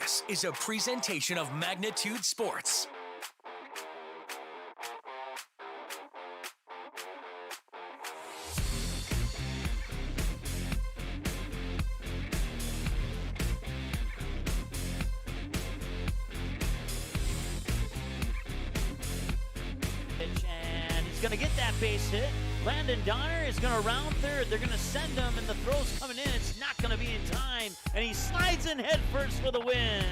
This is a presentation of Magnitude Sports. And he's going to get that base hit. Landon Donner is going to round third. They're going to send him, and the throw's coming in. It's not going to be in time, and he slides in head first for the win.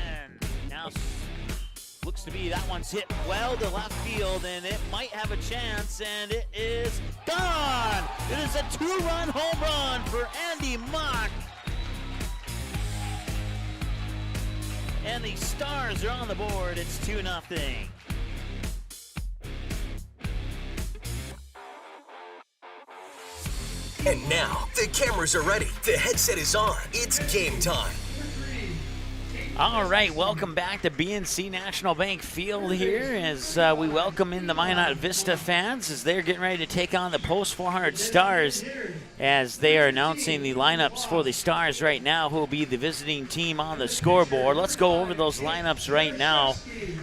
Now, looks to be that one's hit well to left field, and it might have a chance, and it is gone. It is a two-run home run for Andy Mock. And the Stars are on the board. It's 2-0. And now, the cameras are ready. The headset is on. It's game time. All right, welcome back to BNC National Bank Field here as we welcome in the Minot Vista fans as they're getting ready to take on the Post 400 Stars as they are announcing the lineups for the Stars right now, who will be the visiting team on the scoreboard. Let's go over those lineups right now.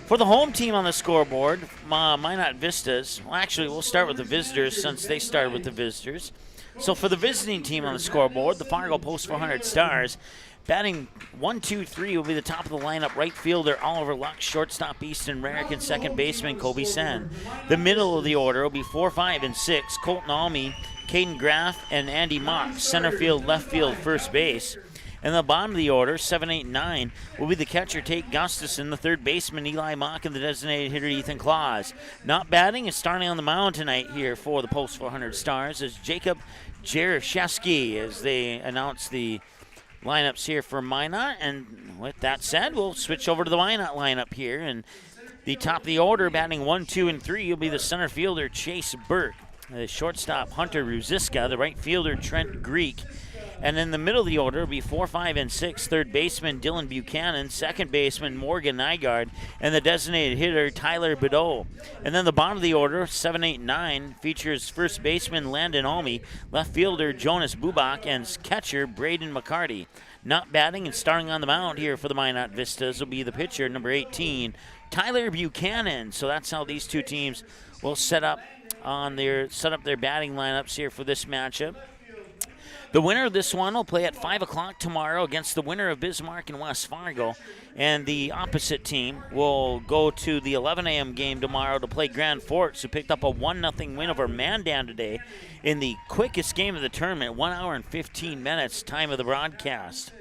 For the home team on the scoreboard, Minot Vistas, well, actually, we'll start with the visitors since they started with the visitors. So for the visiting team on the scoreboard, the Fargo Post 400 Stars, batting 1, 2, 3 will be the top of the lineup. Right fielder Oliver Lux, shortstop Easton Rarick, and second baseman Kobe Sen. The middle of the order will be 4, 5, and 6. Colton Almy, Caden Graff, and Andy Mock. Center field, left field, first base. And the bottom of the order, 7, 8, 9, will be the catcher Tate Gustafson, the third baseman Eli Mock, and the designated hitter Ethan Claus. Not batting and starting on the mound tonight here for the Post 400 Stars is Jacob Jereshevsky as they announce the lineups here for Minot. And with that said, we'll switch over to the Minot lineup here. And the top of the order, batting 1, 2, and 3, will be the center fielder Chase Burke, the shortstop Hunter Ruziska, the right fielder Trent Greek. And in the middle of the order will be 4, 5, and 6. Third baseman Dylan Buchanan, second baseman Morgan Nygaard, and the designated hitter Tyler Bedot. And then the bottom of the order, 7, 8, 9, features first baseman Landon Almy, left fielder Jonas Bubak, and catcher Braden McCarty. Not batting and starting on the mound here for the Minot Vistas will be the pitcher, number 18, Tyler Buchanan. So that's how these two teams will set up their batting lineups here for this matchup. The winner of this one will play at 5 o'clock tomorrow against the winner of Bismarck and West Fargo. And the opposite team will go to the 11 a.m. game tomorrow to play Grand Forks, who picked up a 1-0 win over Mandan today in the quickest game of the tournament, 1 hour and 15 minutes, time of the broadcast.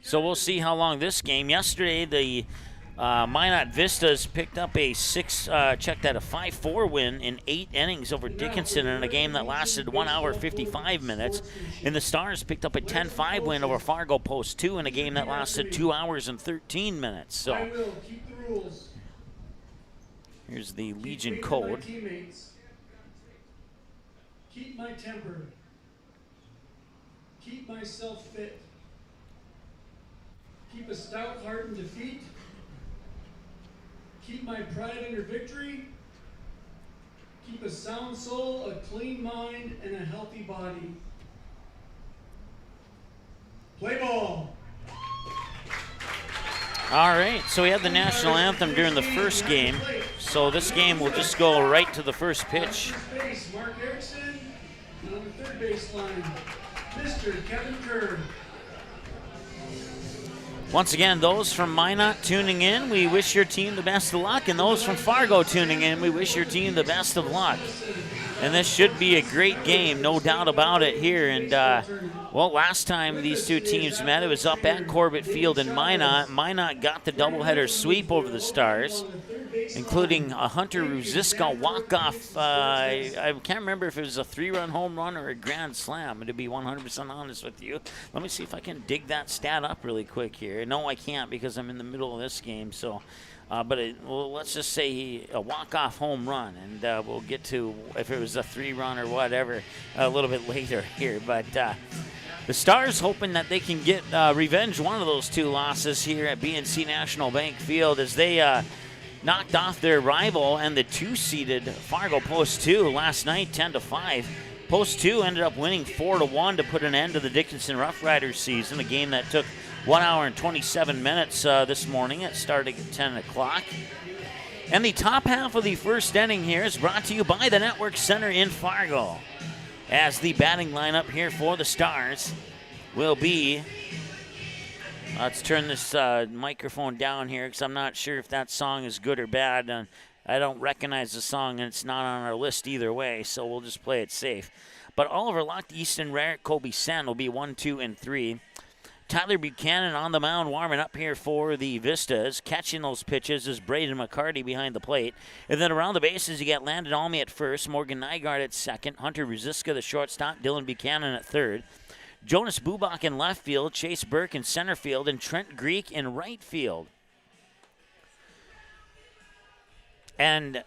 So we'll see how long this game. Yesterday, the Minot Vistas picked up a 5-4 win in 8 innings over Dickinson in a game that lasted 1 hour 55 minutes. And the Stars picked up a 10-5 win over Fargo Post 2 in a game that lasted 2 hours and 13 minutes. So here's the Legion code. Keep my temper. Keep myself fit. Keep a stout heart in defeat. Keep my pride under victory. Keep a sound soul, a clean mind, and a healthy body. Play ball. All right, so we had the national anthem during the first game. So this game will just go right to the first pitch. Mark Erickson, and on the third baseline, Mr. Kevin Kerr. Once again, those from Minot tuning in, we wish your team the best of luck. And those from Fargo tuning in, we wish your team the best of luck. And this should be a great game, no doubt about it here. And, well, last time these two teams met, it was up at Corbett Field in Minot. Minot got the doubleheader sweep over the Stars, including a Hunter Ruziska walk-off. I can't remember if it was a 3-run home run or a grand slam, to be 100% honest with you. Let me see if I can dig that stat up really quick here. No, I can't because I'm in the middle of this game. So, well, let's just say a walk-off home run, and we'll get to if it was a 3-run or whatever a little bit later here. But the Stars hoping that they can get revenge one of those 2 losses here at BNC National Bank Field as they knocked off their rival and the 2-seeded Fargo Post 2 last night, 10-5. Post 2 ended up winning 4-1 to put an end to the Dickinson Rough Riders season, a game that took 1 hour and 27 minutes this morning. It's starting at 10 o'clock. And the top half of the first inning here is brought to you by the Network Center in Fargo. As the batting lineup here for the Stars will be, let's turn this microphone down here because I'm not sure if that song is good or bad. I don't recognize the song, and it's not on our list either way, so we'll just play it safe. But Oliver Lucht, Easton Rarick, Colby Sen will be 1, 2, and 3. Tyler Buchanan on the mound warming up here for the Vistas. Catching those pitches is Braden McCarty behind the plate. And then around the bases, you got Landon Almy at first, Morgan Nygaard at second, Hunter Ruziska, the shortstop, Dylan Buchanan at third. Jonas Bubak in left field, Chase Burke in center field, and Trent Greek in right field. And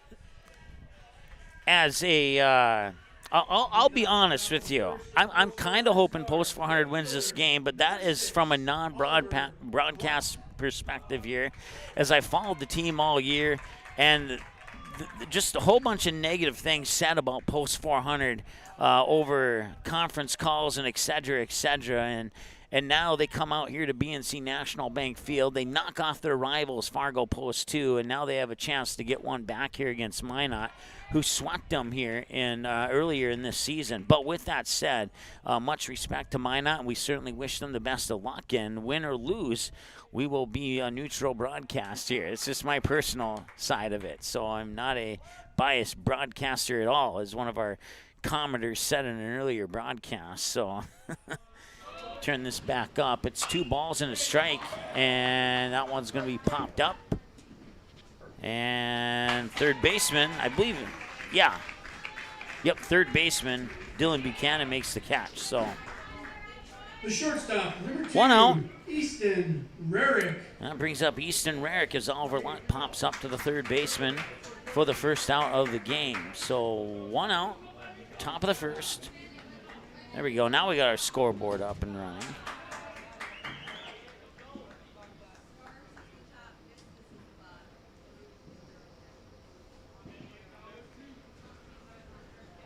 as a... I'll be honest with you. I'm kind of hoping Post 400 wins this game, but that is from a non-broadcast perspective here, as I followed the team all year, and just a whole bunch of negative things said about Post 400 over conference calls and et cetera, and now they come out here to BNC National Bank Field. They knock off their rivals, Fargo Post 2, and now they have a chance to get one back here against Minot, who swept them here earlier in this season. But with that said, much respect to Minot, and we certainly wish them the best of luck. And win or lose, we will be a neutral broadcast here. It's just my personal side of it, so I'm not a biased broadcaster at all, as one of our commenters said in an earlier broadcast. So turn this back up. It's 2 balls and a strike, and that one's going to be popped up. And third baseman, I believe, third baseman, Dylan Buchanan makes the catch. So the shortstop, number 2, 1 out. Easton Rarick. That brings up Easton Rarick as Oliver Lucht pops up to the third baseman for the first out of the game. So 1 out, top of the first. There we go. Now we got our scoreboard up and running.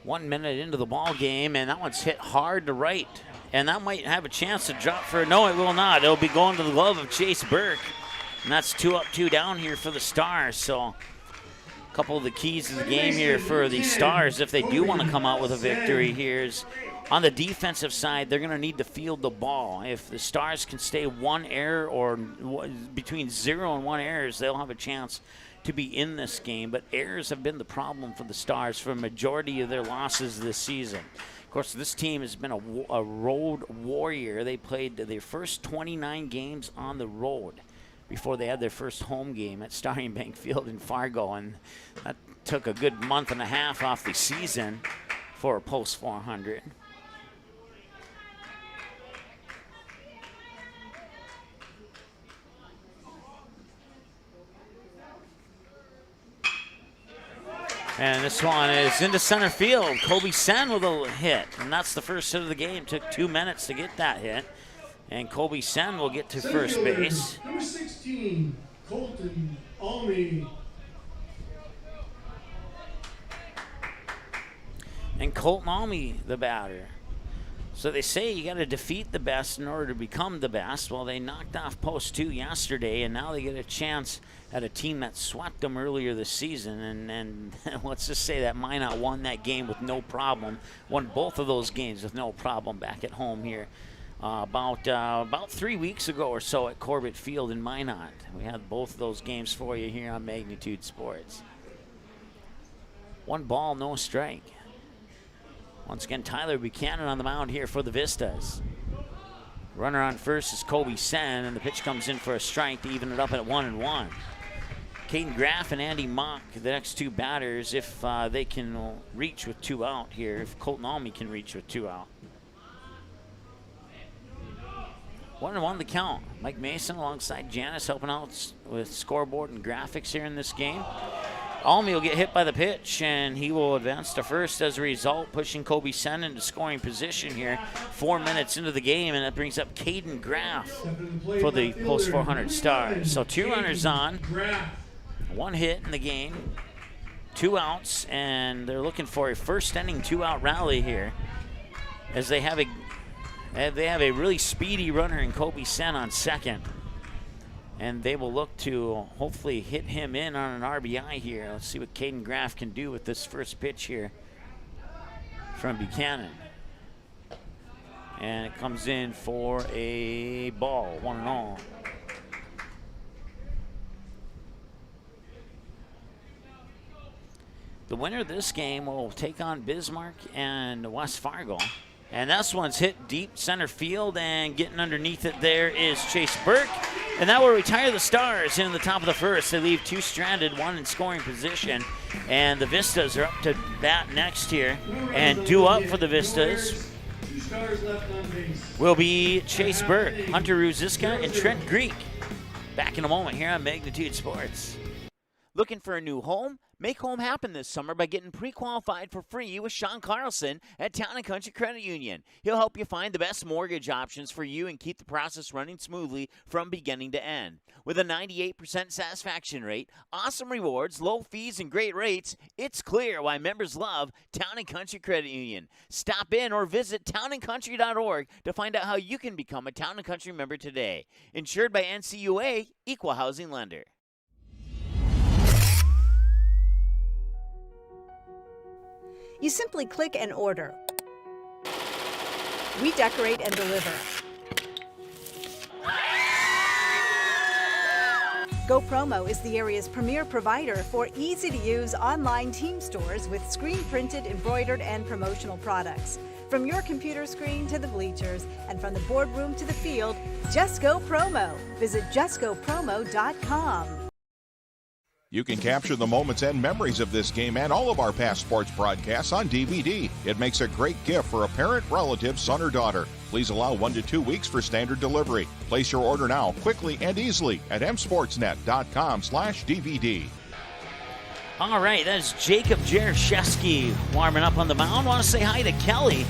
One minute into the ball game, and that one's hit hard to right. And that might have a chance to drop for, no, it will not. It'll be going to the glove of Chase Burke. And that's 2 up, 2 down here for the Stars. So a couple of the keys to the game here for the Stars, if they do want to come out with a victory here, is on the defensive side, they're going to need to field the ball. If the Stars can stay 1 error or between 0 and 1 errors, they'll have a chance to be in this game. But errors have been the problem for the Stars for a majority of their losses this season. Of course, this team has been a road warrior. They played their first 29 games on the road before they had their first home game at Starting Bank Field in Fargo, and that took a good month and a half off the season for a Post 400. And this one is into center field. Colby Sen with a hit, and that's the first hit of the game. Took 2 minutes to get that hit. And Colby Sen will get to first base. Number 16, Colton Almy. And Colton Almy, the batter. So they say you got to defeat the best in order to become the best. Well, they knocked off Post 2 yesterday, and now they get a chance at a team that swept them earlier this season. And let's just say that Minot won that game with no problem. Won both of those games with no problem back at home here. About 3 weeks ago or so at Corbett Field in Minot. We had both of those games for you here on Magnitude Sports. 1 ball, no strike. Once again, Tyler Buchanan on the mound here for the Vistas. Runner on first is Colby Sen, and the pitch comes in for a strike to even it up at 1-1. Caden Graff and Andy Mock, the next 2 batters, if they can reach with 2 out here, if Colton Almy can reach with 2 out. 1-1 the count. Mike Mason alongside Janice helping out with scoreboard and graphics here in this game. Almy will get hit by the pitch, and he will advance to first as a result, pushing Colby Sen into scoring position here 4 minutes into the game, and that brings up Caden Graff for the Post 400 Stars. So 2 runners on, 1 hit in the game, 2 outs, and they're looking for a first inning 2-out rally here as they have They have a really speedy runner in Kobe Sen on second. And they will look to hopefully hit him in on an RBI here. Let's see what Caden Graff can do with this first pitch here from Buchanan. And it comes in for a ball, 1-0. The winner of this game will take on Bismarck and West Fargo. And this one's hit deep center field, and getting underneath it there is Chase Burke. And that will retire the Stars in the top of the first. They leave two stranded, one in scoring position. And the Vistas are up to bat next here. And due up for the Vistas will be Chase Burke, Hunter Ruziska, and Trent Greek. Back in a moment here on Magnitude Sports. Looking for a new home? Make home happen this summer by getting pre-qualified for free with Sean Carlson at Town & Country Credit Union. He'll help you find the best mortgage options for you and keep the process running smoothly from beginning to end. With a 98% satisfaction rate, awesome rewards, low fees, and great rates, it's clear why members love Town & Country Credit Union. Stop in or visit townandcountry.org to find out how you can become a Town & Country member today. Insured by NCUA, Equal Housing Lender. You simply click and order. We decorate and deliver. GoPromo is the area's premier provider for easy-to-use online team stores with screen-printed, embroidered, and promotional products. From your computer screen to the bleachers, and from the boardroom to the field, just go promo. Visit justgopromo.com. You can capture the moments and memories of this game and all of our past sports broadcasts on DVD. It makes a great gift for a parent, relative, son, or daughter. Please allow 1 to 2 weeks for standard delivery. Place your order now, quickly and easily at msportsnet.com/DVD. All right, that is Jacob Jaroszewski warming up on the mound. Want to say hi to Kelly.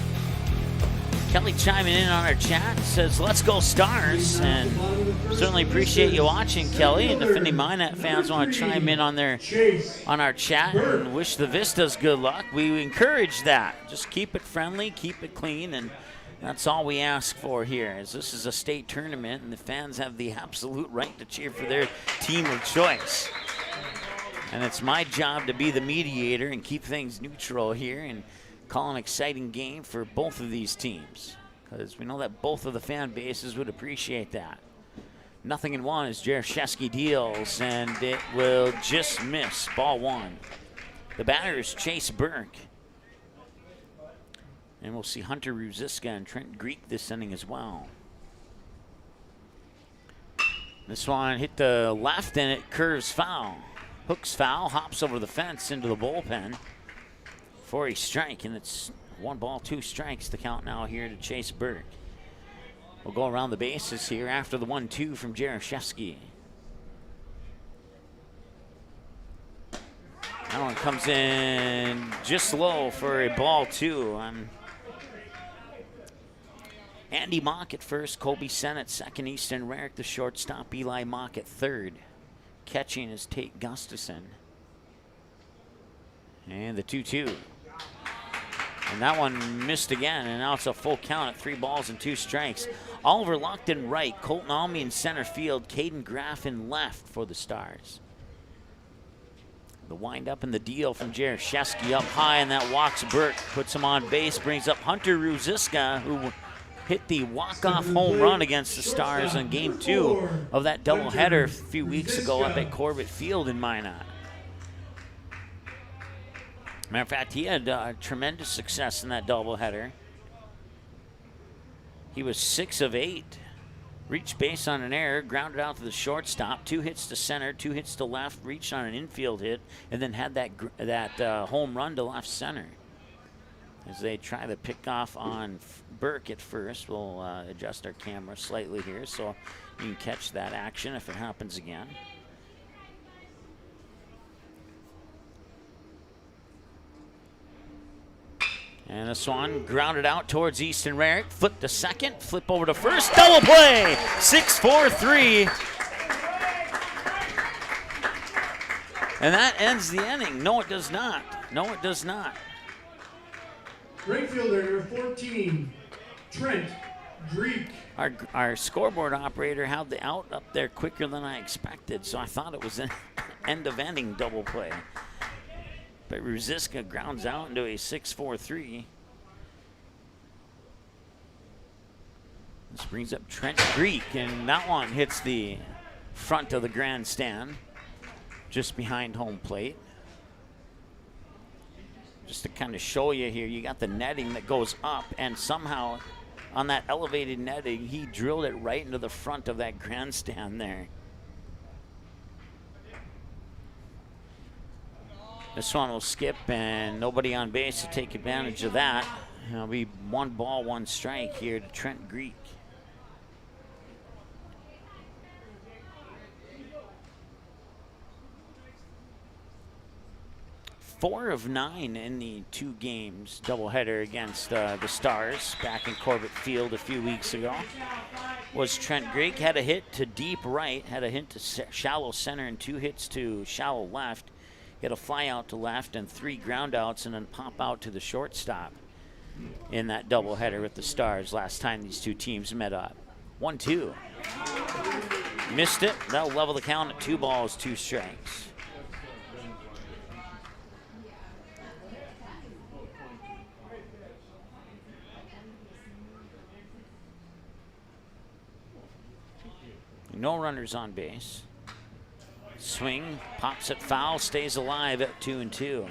Kelly chiming in on our chat, says, let's go Stars. And certainly appreciate you watching, Kelly. And if any Minot fans want to chime in on our chat and wish the Vistas good luck, we encourage that. Just keep it friendly, keep it clean, and that's all we ask for here, as this is a state tournament and the fans have the absolute right to cheer for their team of choice. And it's my job to be the mediator and keep things neutral here and call an exciting game for both of these teams, because we know that both of the fan bases would appreciate that. 0-1 as Jaroszewski deals, and it will just miss. Ball 1. The batter is Chase Burke. And we'll see Hunter Ruziska and Trent Greek this inning as well. This one hit the left, and it curves foul. Hooks foul, hops over the fence into the bullpen for a strike, and it's 1-2 strikes to count now here to Chase Burke. We'll go around the bases here after the 1-2 from Jaroszewski. That one comes in just low for a ball 2. Andy Mock at first, Kobe Sen at second, Easton Rarick the shortstop, Eli Mock at third. Catching is Tate Gustafson. And the 2-2. And that one missed again, and now it's a full count at 3-2 strikes. Oliver locked in right, Colton Almy in center field, Caden Graff in left for the Stars. The wind-up and the deal from Jaroszewski up high, and that walks Burke, puts him on base, brings up Hunter Ruziska, who hit the walk-off home run against the Stars in Game 2 of that doubleheader a few weeks ago up at Corbett Field in Minot. Matter of fact, he had tremendous success in that doubleheader. He was 6 of 8. Reached base on an error, grounded out to the shortstop, 2 hits to center, 2 hits to left, reached on an infield hit, and then had that home run to left center. As they try to pick off on Burke at first, we'll adjust our camera slightly here so you can catch that action if it happens again. And this one grounded out towards Easton Rarick. Flip to second, flip over to first, double play! 6-4-3. And that ends the inning. No, it does not. No, it does not. Right fielder, number 14, Trent Greek. Our scoreboard operator had the out up there quicker than I expected, so I thought it was an end-of-inning double play. But Ruziska grounds out into a 6-4-3. This brings up Trent Greek, and that one hits the front of the grandstand, just behind home plate. Just to kind of show you here, you got the netting that goes up, and somehow on that elevated netting, he drilled it right into the front of that grandstand there. This one will skip, and nobody on base to take advantage of that. It'll be 1 ball, 1 strike here to Trent Greek. Four of 9 in the 2 games doubleheader against the Stars back in Corbett Field a few weeks ago. Was Trent Greek. Had a hit to deep right, had a hit to shallow center, and 2 hits to shallow left. He had a fly out to left and 3 ground outs, and then pop out to the shortstop in that doubleheader with the Stars last time these 2 teams met up. 1-2. Missed it. That'll level the count at 2 balls, 2 strikes. No runners on base. Swing, pops it foul, stays alive at 2-2.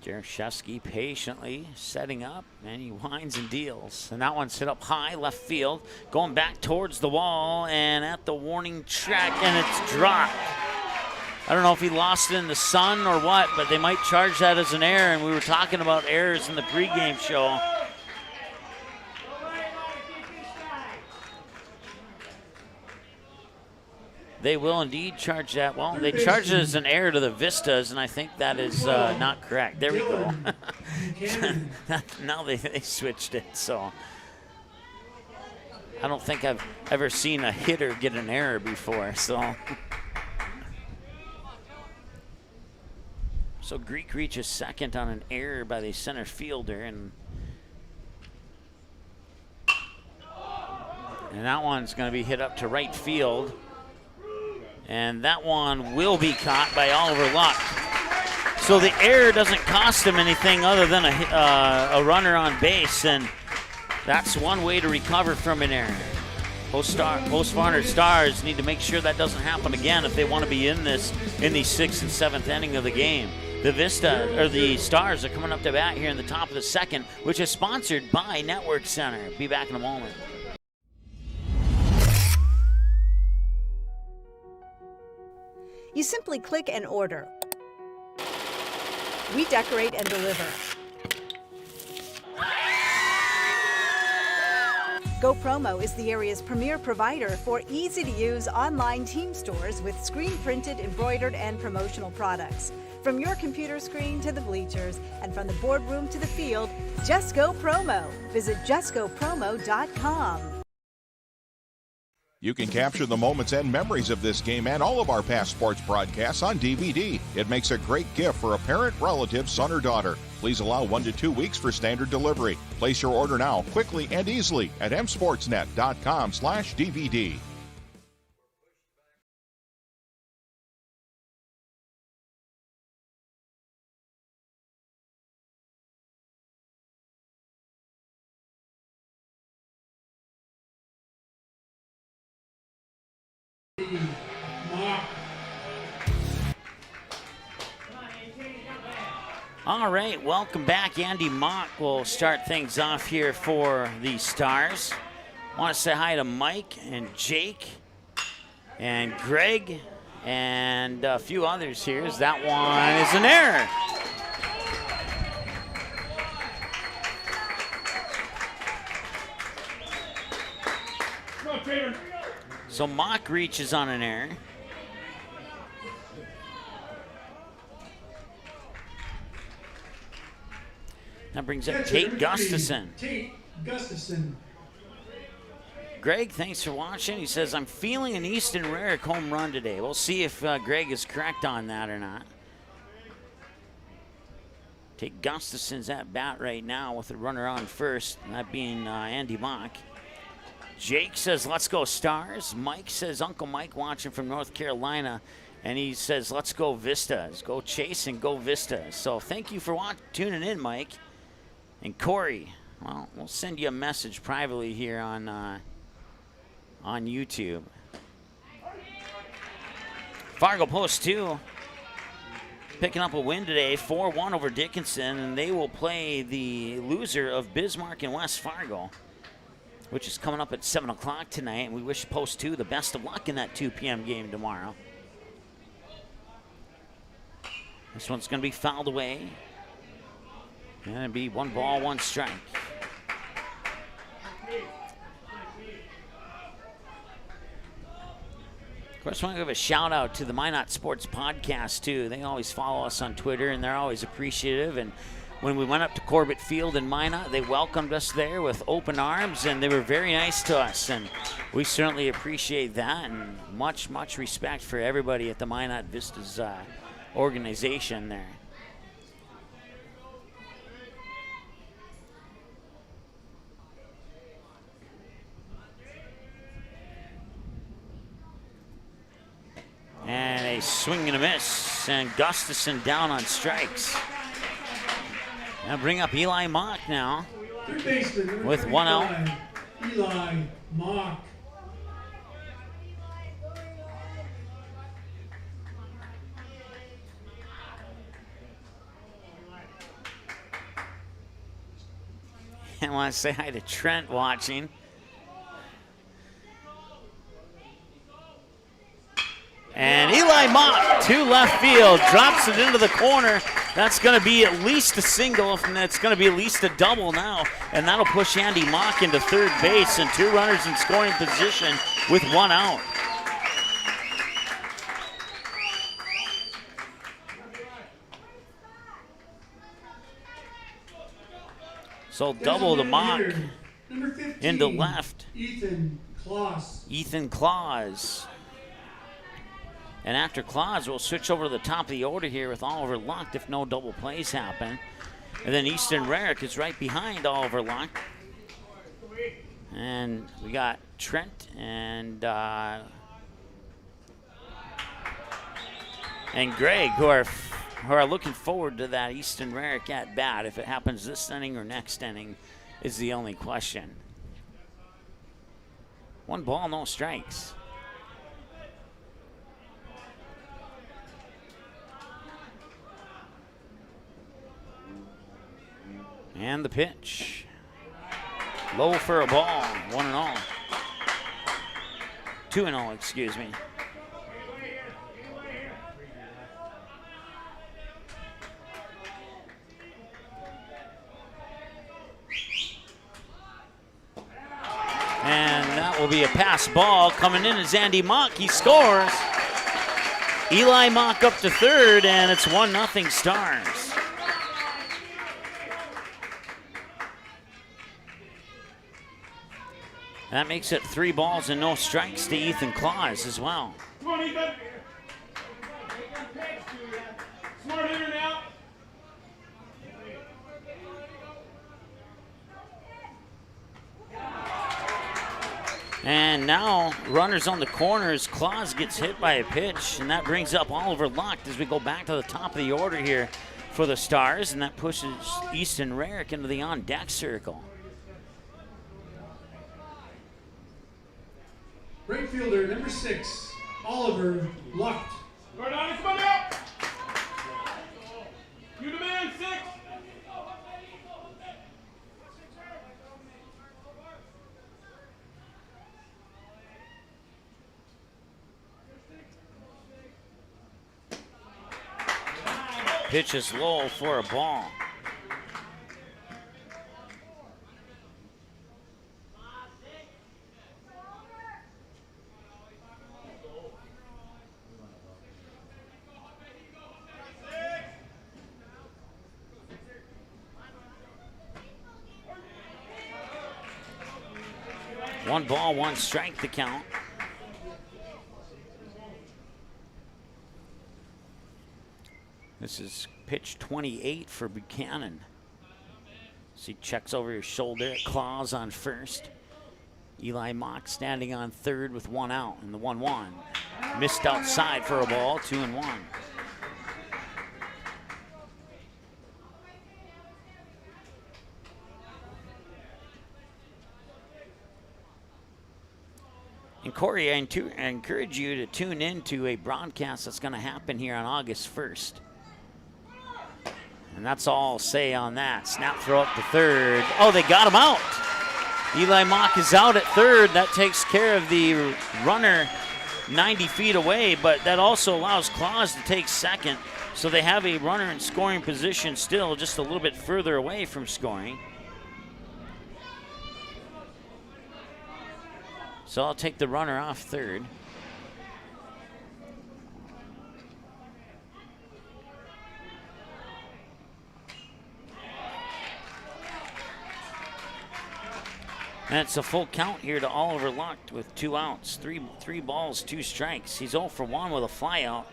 Jaroszewski patiently setting up, and he winds and deals. And that one's hit up high, left field, going back towards the wall, and at the warning track, and it's dropped. I don't know if he lost it in the sun or what, but they might charge that as an error, and we were talking about errors in the pregame show. They will indeed charge that. Well, they charge it as an error to the Vistas, and I think that is not correct. There we go. Now they switched it, so I don't think I've ever seen a hitter get an error before. So Greek reaches second on an error by the center fielder, and that one's going to be hit up to right field. And that one will be caught by Oliver Luck. So the error doesn't cost him anything other than a runner on base, and that's one way to recover from an error. Post 400 Stars need to make sure that doesn't happen again if they want to be in the 6th and 7th inning of the game. The Stars are coming up to bat here in the top of the 2nd, which is sponsored by Network Center. Be back in a moment. You simply click and order. We decorate and deliver. GoPromo is the area's premier provider for easy-to-use online team stores with screen-printed, embroidered, and promotional products. From your computer screen to the bleachers, and from the boardroom to the field, just go promo. Visit justgopromo.com. You can capture the moments and memories of this game and all of our past sports broadcasts on DVD. It makes a great gift for a parent, relative, son, or daughter. Please allow 1 to 2 weeks for standard delivery. Place your order now, quickly and easily at msportsnet.com/DVD. All right, welcome back. Andy Mock will start things off here for the Stars. I want to say hi to Mike and Jake and Greg and a few others here. That one is an error. So Mock reaches on an error. That brings up Catcher, Tate number 3, Gustafson. Tate Gustafson. Greg, thanks for watching. He says, I'm feeling an Easton Rarick home run today. We'll see if Greg is correct on that or not. Tate Gustafson's at bat right now with a runner on first, that being Andy Mock. Jake says, let's go Stars. Mike says, Uncle Mike watching from North Carolina. And he says, let's go Vistas. Go Chase and go Vistas. So thank you for tuning in, Mike. And Corey, well, we'll send you a message privately here on YouTube. Fargo Post 2 picking up a win today, 4-1 over Dickinson, and they will play the loser of Bismarck and West Fargo, which is coming up at 7 o'clock tonight, and we wish Post 2 the best of luck in that 2 p.m. game tomorrow. This one's going to be fouled away. And it'll be 1 ball, 1 strike. Of course, I want to give a shout out to the Minot Sports Podcast, too. They always follow us on Twitter, and they're always appreciative. And when we went up to Corbett Field in Minot, they welcomed us there with open arms, and they were very nice to us. And we certainly appreciate that, and much, much respect for everybody at the Minot Vistas organization there. And a swing and a miss, and Gustafson down on strikes. Now bring up Eli Mock now. Third baseman, with 1 out. Eli Mock. I want to say hi to Trent watching. And Eli Mock to left field, drops it into the corner. That's going to be at least a single, and it's going to be at least a double now. And that'll push Andy Mock into third base and 2 runners in scoring position with 1 out. So double to Mock into left. Ethan Claus. Ethan Claus. And after Claus, we'll switch over to the top of the order here with Oliver Luck if no double plays happen. And then Easton Rarick is right behind Oliver Luck. And we got Trent and Greg who are looking forward to that Easton Rarick at bat. If it happens this inning or next inning is the only question. 1 ball, no strikes. And the pitch. Low for a ball, 1-0. 2-0, excuse me. And that will be a pass ball. Coming in is Andy Mock. He scores. Eli Mock up to third, and it's 1-0 Stars. That makes it 3 balls and no strikes to Ethan Claus as well. Come on, Ethan. Smart hitter now. And now runners on the corners. Claus gets hit by a pitch, and that brings up Oliver Luck as we go back to the top of the order here for the Stars, and that pushes Easton Rarick into the on-deck circle. Right fielder, number 6, Oliver Luck. Come on out. You demand 6. Pitch is low for a ball. 1 ball, 1 strike the count. This is pitch 28 for Buchanan. So he checks over his shoulder at Claus on first. Eli Mock standing on third with 1 out in the 1-1. Missed outside for a ball, 2-1. And Corey, I encourage you to tune in to a broadcast that's going to happen here on August 1st. And that's all I'll say on that. Snap throw up to third. Oh, they got him out. Eli Mock is out at third. That takes care of the runner 90 feet away, but that also allows Claus to take second. So they have a runner in scoring position still, just a little bit further away from scoring. So I'll take the runner off third. And it's a full count here to Oliver Luck with 2 outs. Three balls, 2 strikes. He's 0 for 1 with a fly out.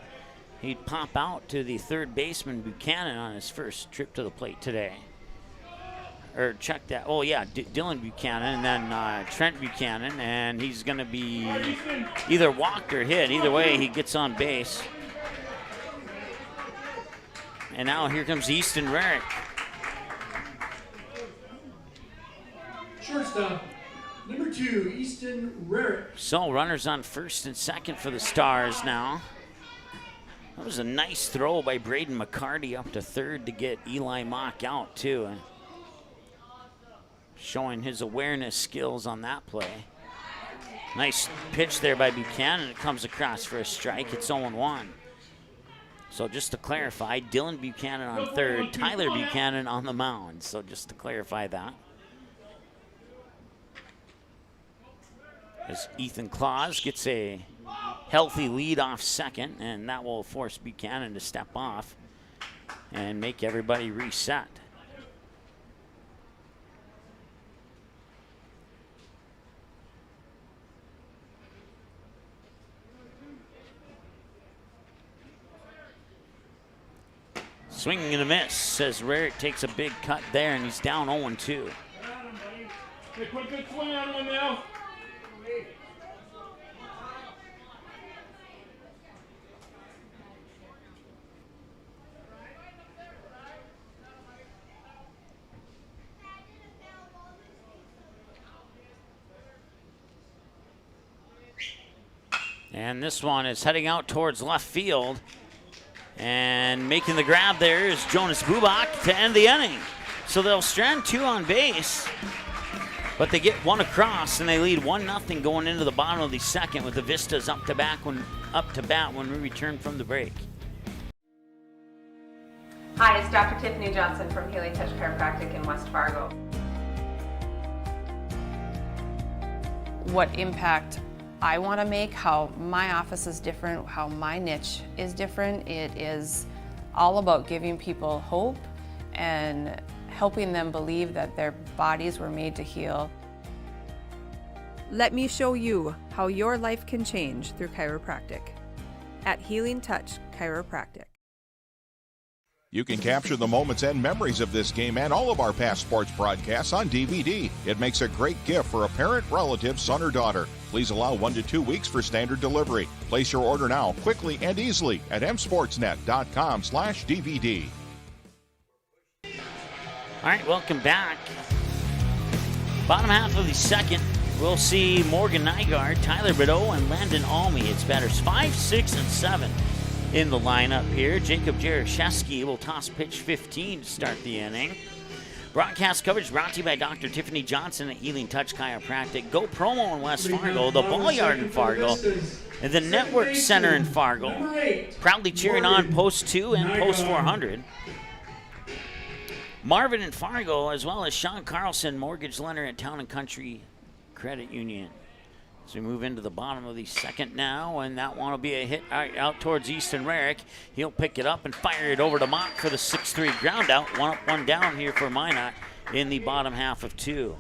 He'd pop out to the third baseman Buchanan on his first trip to the plate today. Or check that. Oh, yeah, Dylan Buchanan and then Trent Buchanan. And he's going to be either walked or hit. Either way, he gets on base. And now here comes Easton Rarick. Shortstop, number 2, Easton Rarick. So runners on first and second for the Stars now. That was a nice throw by Braden McCarty up to third to get Eli Mock out too. And showing his awareness skills on that play. Nice pitch there by Buchanan. It comes across for a strike. It's 0-1. So just to clarify, Dylan Buchanan on third, Tyler Buchanan on the mound. So just to clarify that. As Ethan Claus gets a healthy lead off second, and that will force Buchanan to step off and make everybody reset. Swinging and a miss as Rarick takes a big cut there, and he's down 0-2. Hey, put a good swing on one now. And this one is heading out towards left field. And making the grab there is Jonas Bubak to end the inning. So they'll strand 2 on base, but they get 1 across, and they lead 1-0 going into the bottom of the second with the Vistas up to bat when we return from the break. Hi, it's Dr. Tiffany Johnson from Healing Touch Chiropractic in West Fargo. What impact I want to make, how my office is different, how my niche is different. It is all about giving people hope and helping them believe that their bodies were made to heal. Let me show you how your life can change through chiropractic at Healing Touch Chiropractic. You can capture the moments and memories of this game and all of our past sports broadcasts on DVD. It makes a great gift for a parent, relative, son, or daughter. Please allow 1 to 2 weeks for standard delivery. Place your order now, quickly and easily at msportsnet.com/DVD. All right, welcome back. Bottom half of the second, we'll see Morgan Nygaard, Tyler Bideau, and Landon Almy. It's batters 5, 6, and 7 in the lineup here. Jacob Jaroszewski will toss pitch 15 to start the inning. Broadcast coverage brought to you by Dr. Tiffany Johnson at Healing Touch Chiropractic, Go Promo in West Fargo, the Ball Yard in Fargo, and the Network Center in Fargo. Proudly cheering on Post 2 and Post 400. Marvin in Fargo, as well as Sean Carlson, mortgage lender at Town & Country Credit Union. So we move into the bottom of the second now, and that one will be a hit out towards Easton Rarick. He'll pick it up and fire it over to Mock for the 6-3 ground out. 1 up, 1 down here for Minot in the bottom half of 2.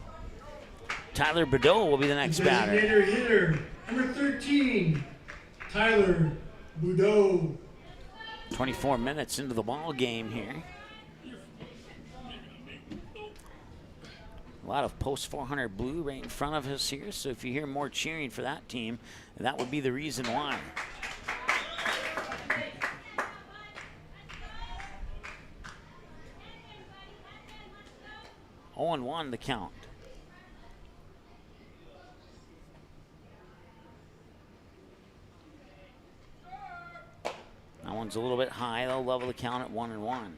Tyler Bordeaux will be the next batter. Designated hitter, number 13, Tyler Bordeaux. 24 minutes into the ball game here. A lot of post 400 blue right in front of us here, so if you hear more cheering for that team, that would be the reason why. Oh, and 1 the count. That one's a little bit high. They'll level the count at 1-1.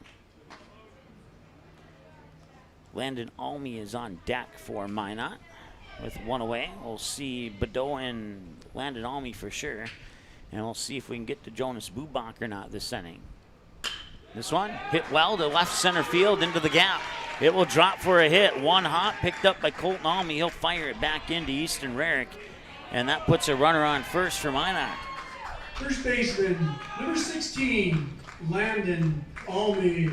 Landon Almy is on deck for Minot with 1 away. We'll see Bordeaux and Landon Almy for sure. And we'll see if we can get to Jonas Bubak or not this inning. This one hit well to left center field into the gap. It will drop for a hit. 1 hop picked up by Colton Almy. He'll fire it back into Easton Rarick. And that puts a runner on first for Minot. First baseman, number 16, Landon Almy.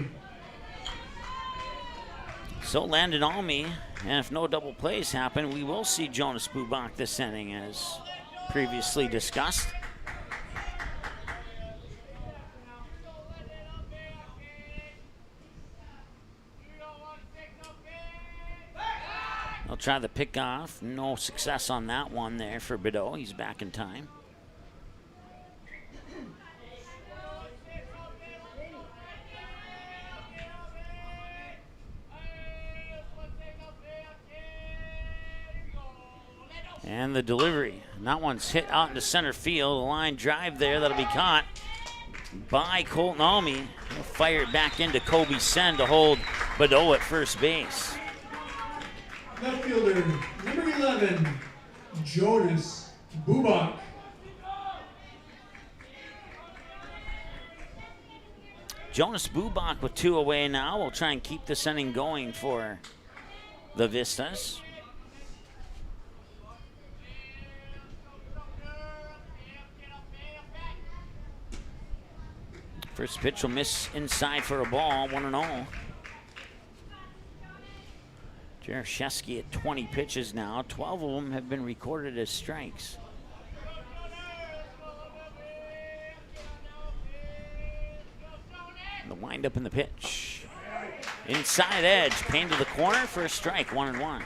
So Landon Almy, and if no double plays happen, we will see Jonas Bubak this inning as previously discussed. They'll try the pickoff. No success on that one there for Bordeaux. He's back in time. And the delivery. And that one's hit out into center field. A line drive there that'll be caught by Colton Almy. He'll fire it back into Kobe Sen to hold Bordeaux at first base. Left fielder, number 11, Jonas Bubak. Jonas Bubak with 2 away now. We'll try and keep this inning going for the Vistas. First pitch will miss inside for a ball, 1-0. Jaroszewski at 20 pitches now. 12 of them have been recorded as strikes. The windup in the pitch. Inside edge, pain to the corner for a strike, 1-1.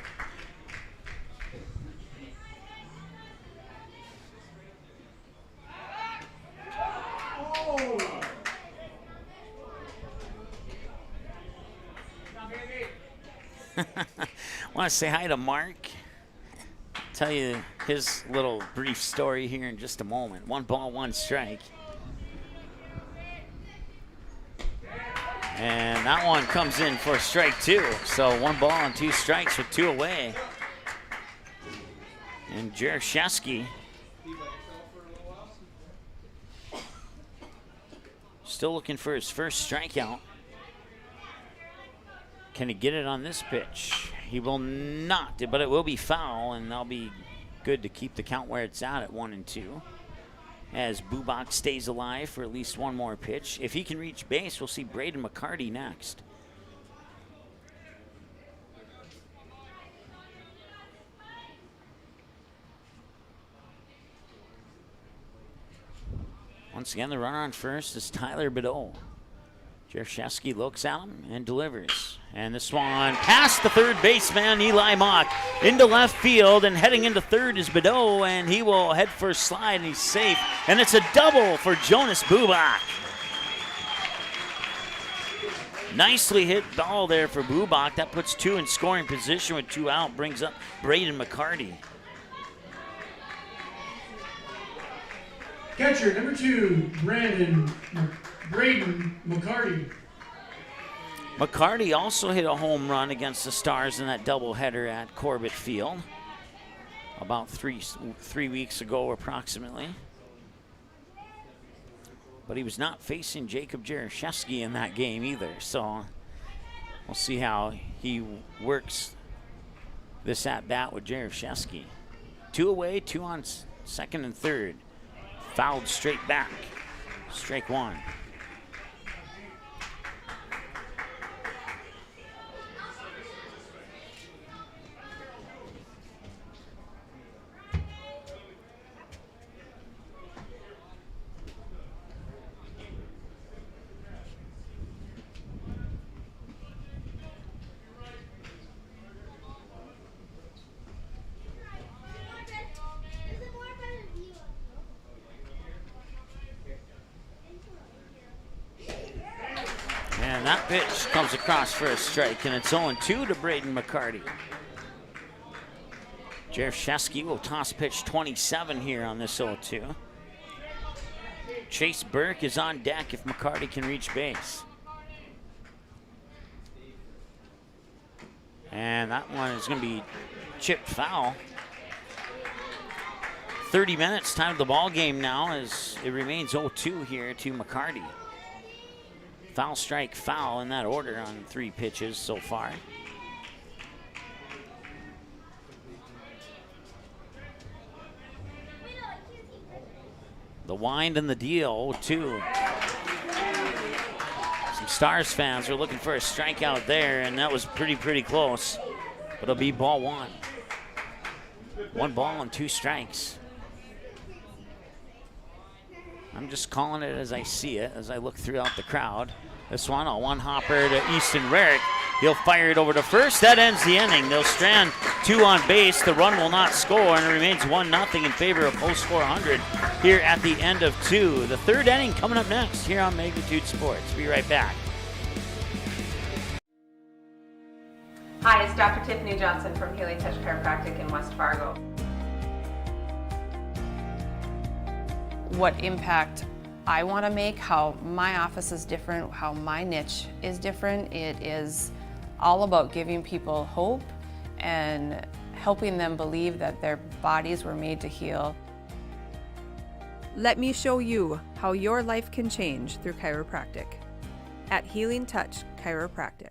Want to say hi to Mark. Tell you his little brief story here in just a moment. 1 ball, 1 strike. And that one comes in for strike 2. So 1 ball and 2 strikes with 2 away. And Jaroszewski still looking for his first strikeout. Can he get it on this pitch? He will not, but it will be foul, and that'll be good to keep the count where it's at 1-2. As Bubak stays alive for at least 1 more pitch. If he can reach base, we'll see Braden McCarty next. Once again, the runner on first is Tyler Bordeaux. Jaroszewski looks at him and delivers. And this one past the third baseman, Eli Mock, into left field, and heading into third is Bordeaux, and he will head for a slide, and he's safe. And it's a double for Jonas Bubak. Nicely hit ball there for Bubak. That puts 2 in scoring position with 2 out, brings up Braden McCarty. Catcher, number 2, Braden McCarty. McCarty also hit a home run against the Stars in that doubleheader at Corbett Field about three weeks ago approximately. But he was not facing Jacob Jaroszewski in that game either, so we'll see how he works this at-bat with Jaroszewski. 2 away, 2 on second and third. Fouled straight back. Strike 1. And that pitch comes across for a strike, and it's 0-2 to Braden McCarty. Jeff Shesky will toss pitch 27 here on this 0-2. Chase Burke is on deck if McCarty can reach base. And that one is going to be chipped foul. 30 minutes time of the ball game now as it remains 0-2 here to McCarty. Foul, strike, foul in that order on 3 pitches so far. The wind and the deal, 0-2. Some Stars fans are looking for a strikeout there, and that was pretty close. But it'll be ball 1. 1 ball and 2 strikes. I'm just calling it as I see it, as I look throughout the crowd. This one, a one-hopper to Easton Rarick. He'll fire it over to first. That ends the inning. They'll strand 2 on base. The run will not score, and it remains 1-0 in favor of Post 400 here at the end of 2. The 3rd inning coming up next here on Magnitude Sports. Be right back. Hi, it's Dr. Tiffany Johnson from Healing Touch Chiropractic in West Fargo. What impact I want to make, how my office is different, how my niche is different. It is all about giving people hope and helping them believe that their bodies were made to heal. Let me show you how your life can change through chiropractic at Healing Touch Chiropractic.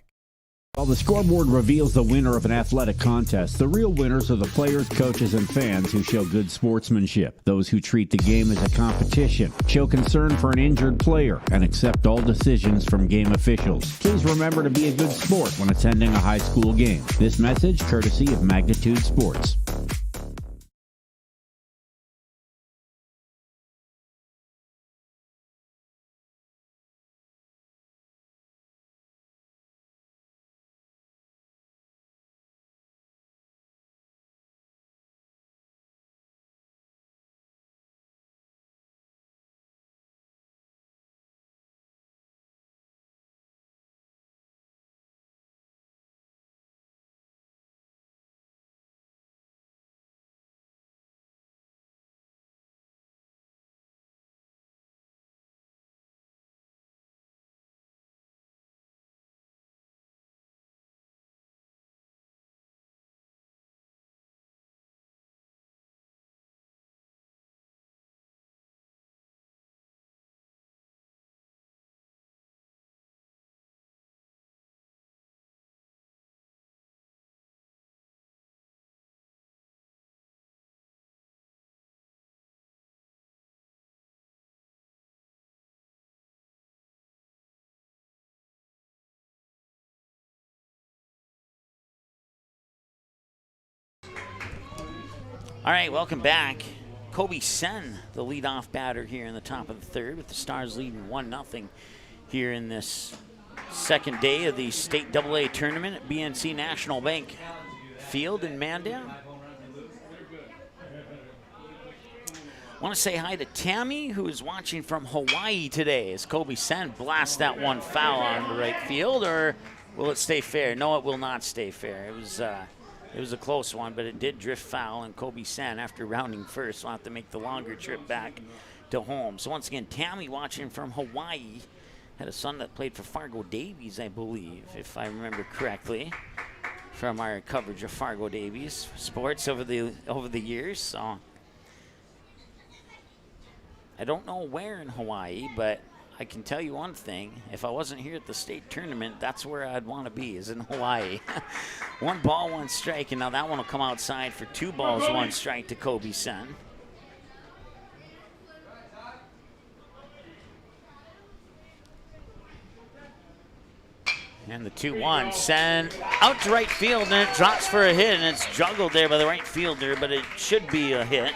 While the scoreboard reveals the winner of an athletic contest, the real winners are the players, coaches, and fans who show good sportsmanship. Those who treat the game as a competition, show concern for an injured player, and accept all decisions from game officials. Please remember to be a good sport when attending a high school game. This message courtesy of Magnitude Sports. All right, welcome back. Kobe Sen, the leadoff batter here in the top of the 3rd, with the Stars leading 1-0 here in this 2nd day of the State AA tournament at BNC National Bank Field in Mandan. I want to say hi to Tammy, who is watching from Hawaii today, as Kobe Sen blasts that one foul on the right field, or will it stay fair? No, it will not stay fair. It was a close one, but it did drift foul, and Kobe Sen, after rounding first, will have to make the longer trip back to home. So once again, Tammy watching from Hawaii, had a son that played for Fargo Davies, I believe, if I remember correctly, from our coverage of Fargo Davies sports over the years. So I don't know where in Hawaii, but I can tell you one thing. If I wasn't here at the state tournament, that's where I'd want to be, is in Hawaii. 1 ball, 1 strike, and now that one will come outside for 2 balls, 1 strike to Kobe Sen. And the 2-1, Sen out to right field, and it drops for a hit, and it's juggled there by the right fielder, but it should be a hit.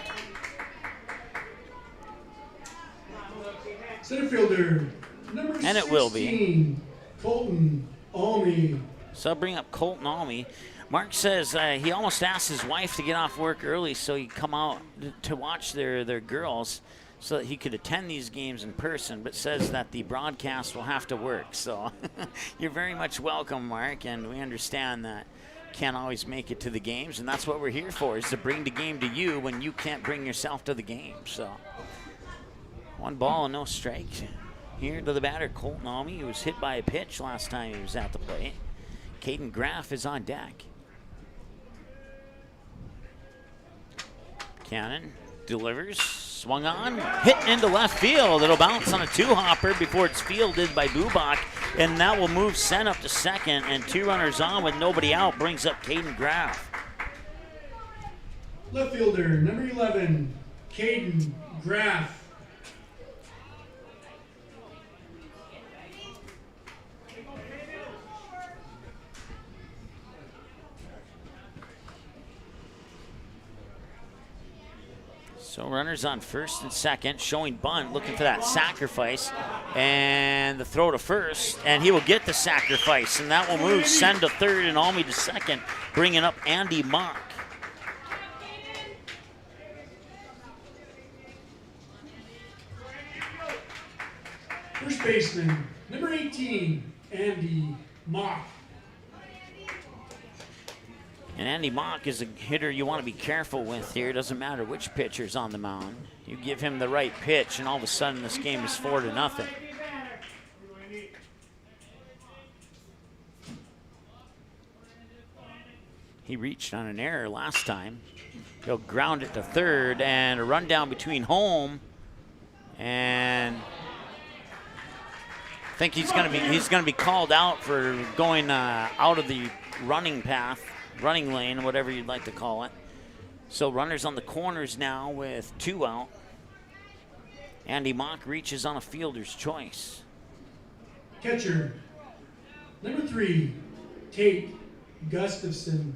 Center fielder, number And it will be. 16, Colton Almy. So I'll bring up Colton Almy. Mark says he almost asked his wife to get off work early so he'd come out to watch their girls. so that he could attend these games in person, but says that the broadcast will have to work. So you're very much welcome, Mark, and we understand that can't always make it to the games, and that's what we're here for, is to bring the game to you when you can't bring yourself to the game. So 1 ball and no strike. Here to the batter, Colton Almy, who was hit by a pitch last time he was at the plate. Caden Graff is on deck. Cannon delivers, swung on, hit into left field. It'll bounce on a 2-hopper before it's fielded by Bubak, and that will move Sen up to second, and 2 runners on with nobody out brings up Caden Graff. Left fielder, number 11, Caden Graff. So runners on first and second, showing bunt, looking for that sacrifice, and the throw to first, and he will get the sacrifice, and that will move Sen to third and Almy to second, bringing up Andy Mock. First baseman, number 18, Andy Mock. And Andy Mock is a hitter you want to be careful with here. Doesn't matter which pitcher's on the mound. You give him the right pitch, and all of a sudden this game is 4-0. He reached on an error last time. He'll ground it to third, and a run down between home, and I think he's going to be called out for going out of the running path. Running lane, whatever you'd like to call it. So runners on the corners now with 2 out. Andy Mock reaches on a fielder's choice. Catcher, number 3, Tate Gustafson.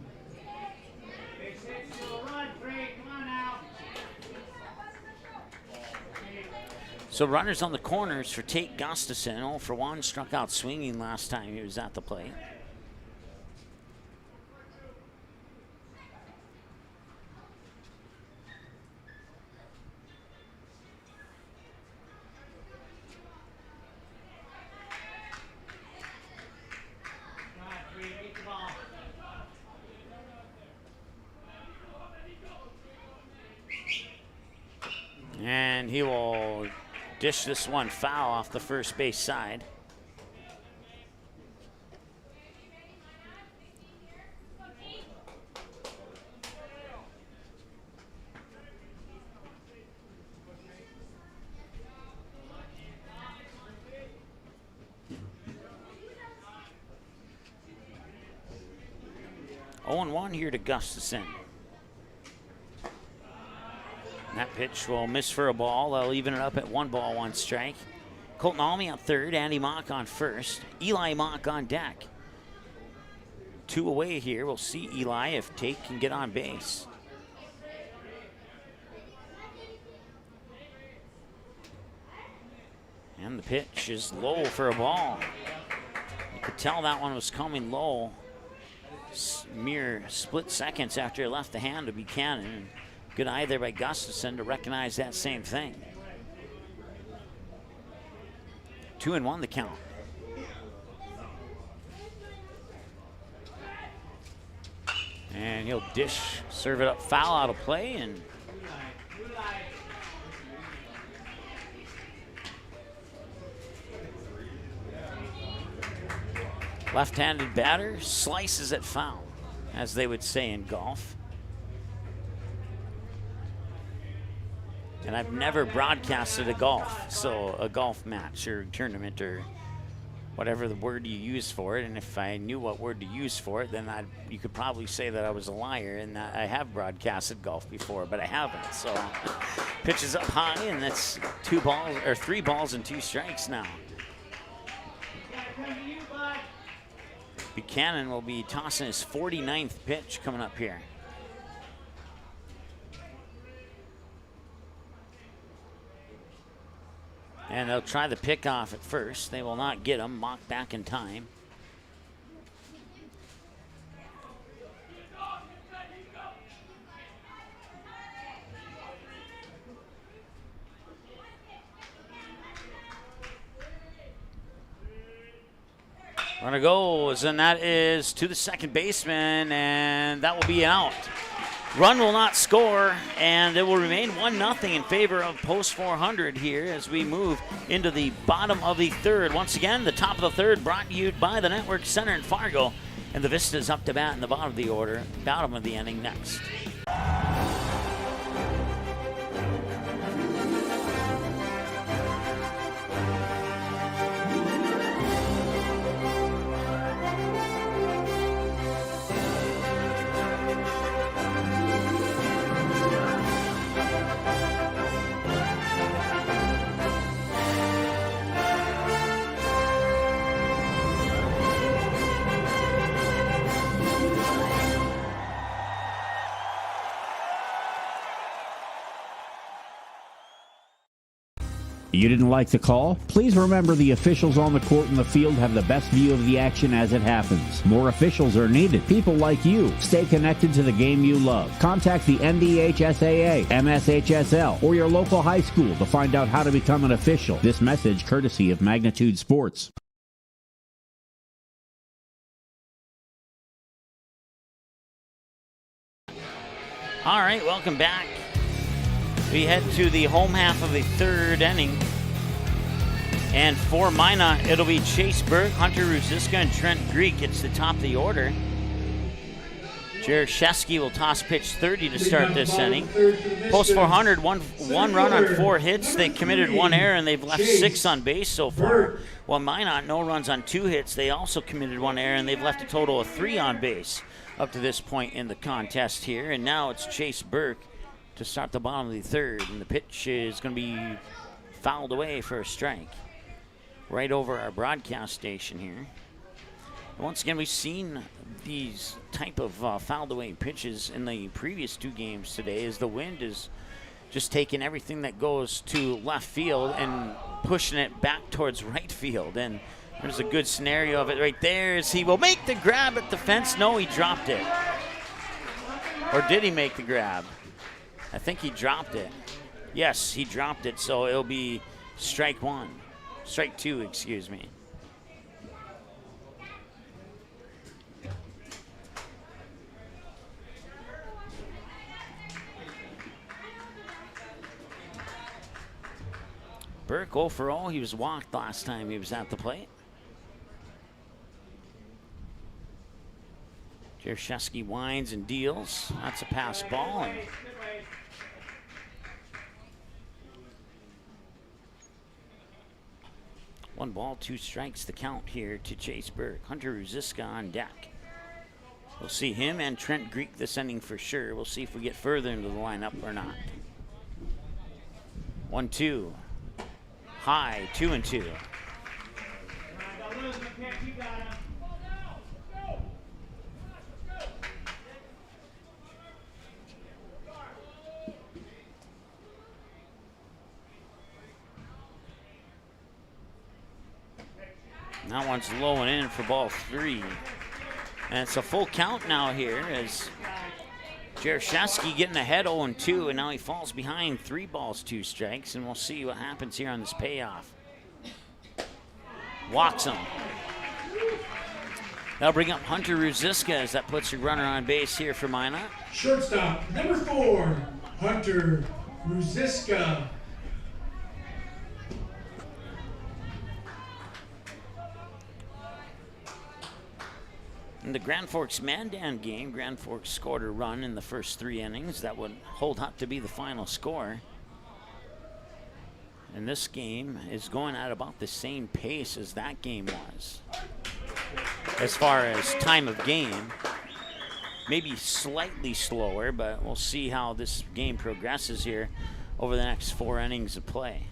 So runners on the corners for Tate Gustafson. 0 for 1, struck out swinging last time he was at the plate. And he will dish this one foul off the first base side. Oh, 0-1 here to Gustafson. That pitch will miss for a ball. They'll even it up at 1 ball, 1 strike. Colton Almy on third, Andy Mock on first, Eli Mock on deck. 2 away here. We'll see Eli if Tate can get on base. And the pitch is low for a ball. You could tell that one was coming low. Mere split seconds after it left the hand of Buchanan. Good eye there by Gustafson to recognize that same thing. 2-1 the count. And he'll serve it up foul out of play, and left-handed batter slices it foul, as they would say in golf. And I've never broadcasted a golf match or tournament or whatever the word you use for it. And if I knew what word to use for it, then you could probably say that I was a liar and that I have broadcasted golf before, but I haven't. So pitches up high, and that's 3 balls and 2 strikes now. Buchanan will be tossing his 49th pitch coming up here. And they'll try the pickoff at first. They will not get him. Mock back in time. Runner goes, and that is to the second baseman, and that will be an out. Run will not score, and it will remain 1-0 in favor of Post 400 here as we move into the bottom of the third. Once again, the top of the third brought to you by the Network Center in Fargo, and the Vistas up to bat in the bottom of the order, bottom of the inning next. You didn't like the call? Please remember the officials on the court and the field have the best view of the action as it happens. More officials are needed. People like you. Stay connected to the game you love. Contact the NDHSAA, MSHSL, or your local high school to find out how to become an official. This message courtesy of Magnitude Sports. All right, welcome back. We head to the home half of the third inning. And for Minot, it'll be Chase Burke, Hunter Ruziska, and Trent Greek. It's the top of the order. Jaroszewski will toss pitch 30 to start this inning. Post 400, one run on 4 hits. They committed 1 error, and they've left 6 on base so far. While Minot, no runs on 2 hits. They also committed 1 error, and they've left a total of 3 on base up to this point in the contest here. And now it's Chase Burke to start the bottom of the third, and the pitch is going to be fouled away for a strike right over our broadcast station here. And once again, we've seen these type of fouled away pitches in the previous 2 games today as the wind is just taking everything that goes to left field and pushing it back towards right field. And there's a good scenario of it right there as he will make the grab at the fence. No, he dropped it. Or did he make the grab? I think he dropped it. Yes, he dropped it, so it'll be strike 2, excuse me. Burke 0 for 0. He was walked last time he was at the plate. Jaroszewski winds and deals. That's a pass ball. And 1 ball, 2 strikes, the count here to Chase Burke. Hunter Ruziska on deck. We'll see him and Trent Greek this inning for sure. We'll see if we get further into the lineup or not. 1-2. High, 2-2. That one's low and in for ball 3. And it's a full count now here as Jaroszewski getting ahead 0-2, and now he falls behind 3 balls, 2 strikes, and we'll see what happens here on this payoff. Walks him. That'll bring up Hunter Ruziska as that puts your runner on base here for Minot. Shortstop, number 4, Hunter Ruziska. In the Grand Forks Mandan game, Grand Forks scored a run in the first 3 innings. That would hold up to be the final score. And this game is going at about the same pace as that game was. As far as time of game, maybe slightly slower, but we'll see how this game progresses here over the next 4 innings of play.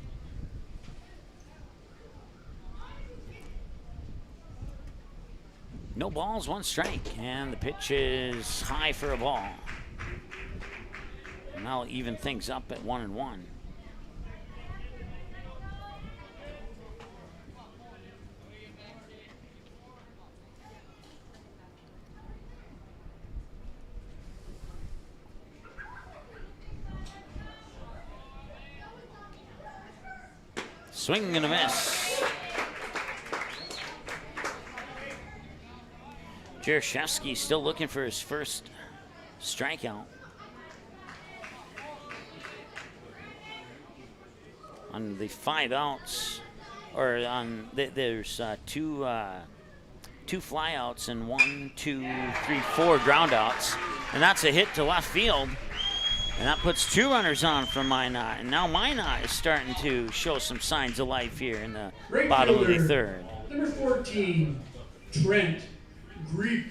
No balls, 1 strike, and the pitch is high for a ball. And that'll even things up at 1-1. Swing and a miss. Jaroszewski still looking for his first strikeout. On the 5 outs, or on there's two flyouts and 1, 2, 3, 4 groundouts, and that's a hit to left field, and that puts 2 runners on for Minot. And now Minot is starting to show some signs of life here in the bottom of the third. Number 14, Trent Greek.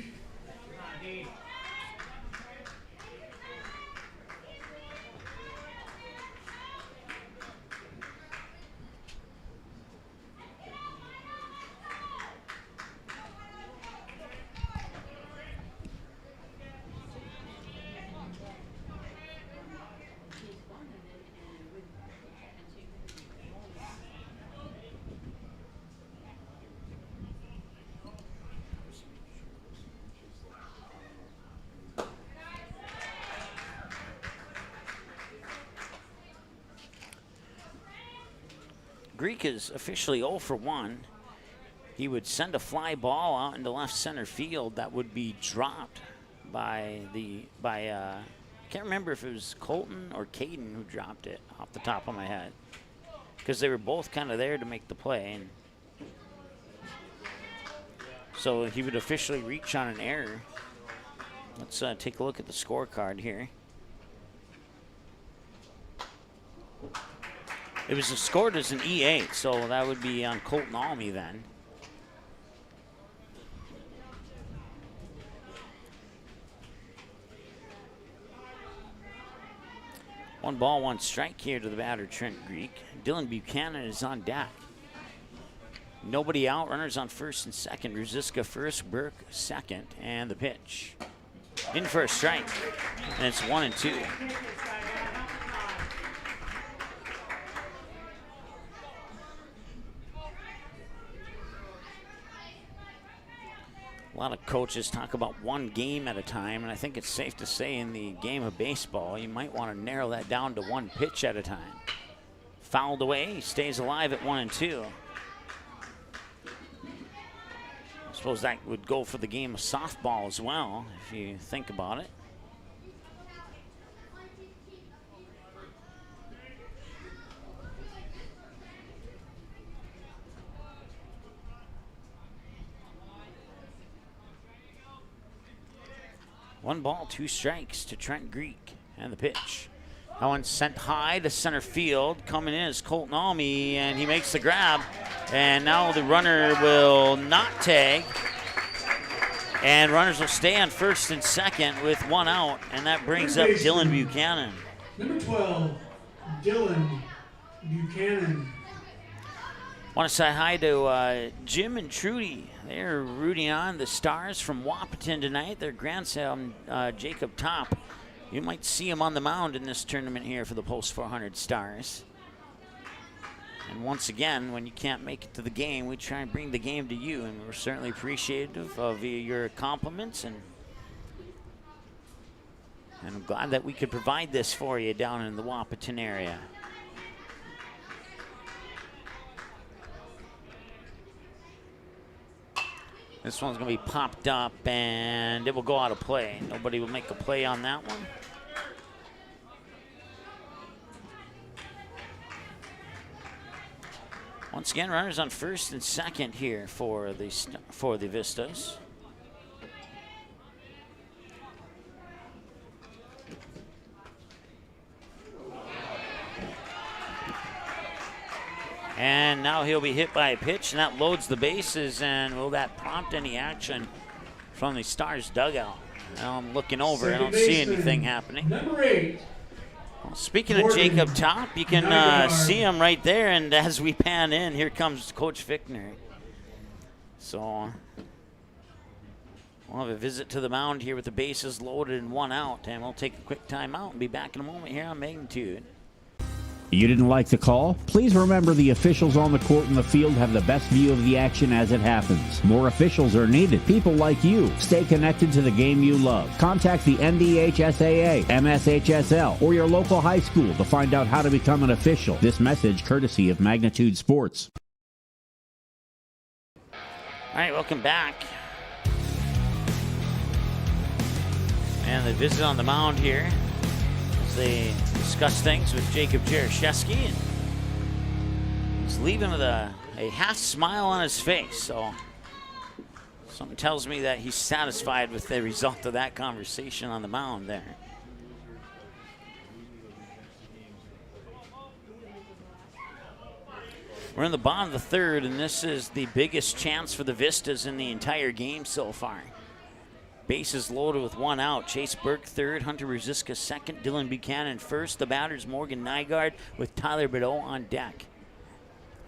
Greek is officially 0 for 1. He would send a fly ball out into left center field that would be dropped by I can't remember if it was Colton or Caden who dropped it off the top of my head, because they were both kind of there to make the play. And so he would officially reach on an error. Let's take a look at the scorecard here. It was scored as an E8, so that would be on Colton Almy then. One ball, one strike here to the batter, Trent Greek. Dylan Buchanan is on deck. Nobody out, runners on first and second. Ruziska first, Burke second, and the pitch. In for a strike, and it's 1-2. A lot of coaches talk about one game at a time, and I think it's safe to say in the game of baseball, you might want to narrow that down to one pitch at a time. Fouled away, he stays alive at 1-2. I suppose that would go for the game of softball as well, if you think about it. One ball, 2 strikes to Trent Greek, and the pitch. That one's sent high to center field. Coming in is Colton Almy, and he makes the grab. And now the runner will not tag. And runners will stay on first and second with 1 out, and that brings up Dylan Buchanan. Number 12, Dylan Buchanan. Want to say hi to Jim and Trudy. They're rooting on the Stars from Wahpeton tonight. Their grandson, Jacob Top. You might see him on the mound in this tournament here for the Post 400 Stars. And once again, when you can't make it to the game, we try and bring the game to you, and we're certainly appreciative of your compliments, and I'm glad that we could provide this for you down in the Wahpeton area. This one's going to be popped up, and it will go out of play. Nobody will make a play on that one. Once again, runners on first and second here for the Vistas. And now he'll be hit by a pitch, and that loads the bases. And will that prompt any action from the Stars dugout? Now I'm looking over. I don't see anything happening. Number 8. Well, speaking of Jacob Top, you can see him right there. And as we pan in, here comes Coach Fichtner. So we'll have a visit to the mound here with the bases loaded and 1 out. And we'll take a quick timeout and be back in a moment here on Magnitude. You didn't like the call? Please remember the officials on the court and the field have the best view of the action as it happens. More officials are needed. People like you. Stay connected to the game you love. Contact the NDHSAA, MSHSL, or your local high school to find out how to become an official. This message courtesy of Magnitude Sports. All right, welcome back. And they visit on the mound here as they discuss things with Jacob Jaroszewski. And he's leaving with a half smile on his face. So something tells me that he's satisfied with the result of that conversation on the mound there. We're in the bottom of the third, and this is the biggest chance for the Vistas in the entire game so far. Bases loaded with 1 out. Chase Burke third, Hunter Ruziska second, Dylan Buchanan first. The batters Morgan Nygaard with Tyler Bideau on deck.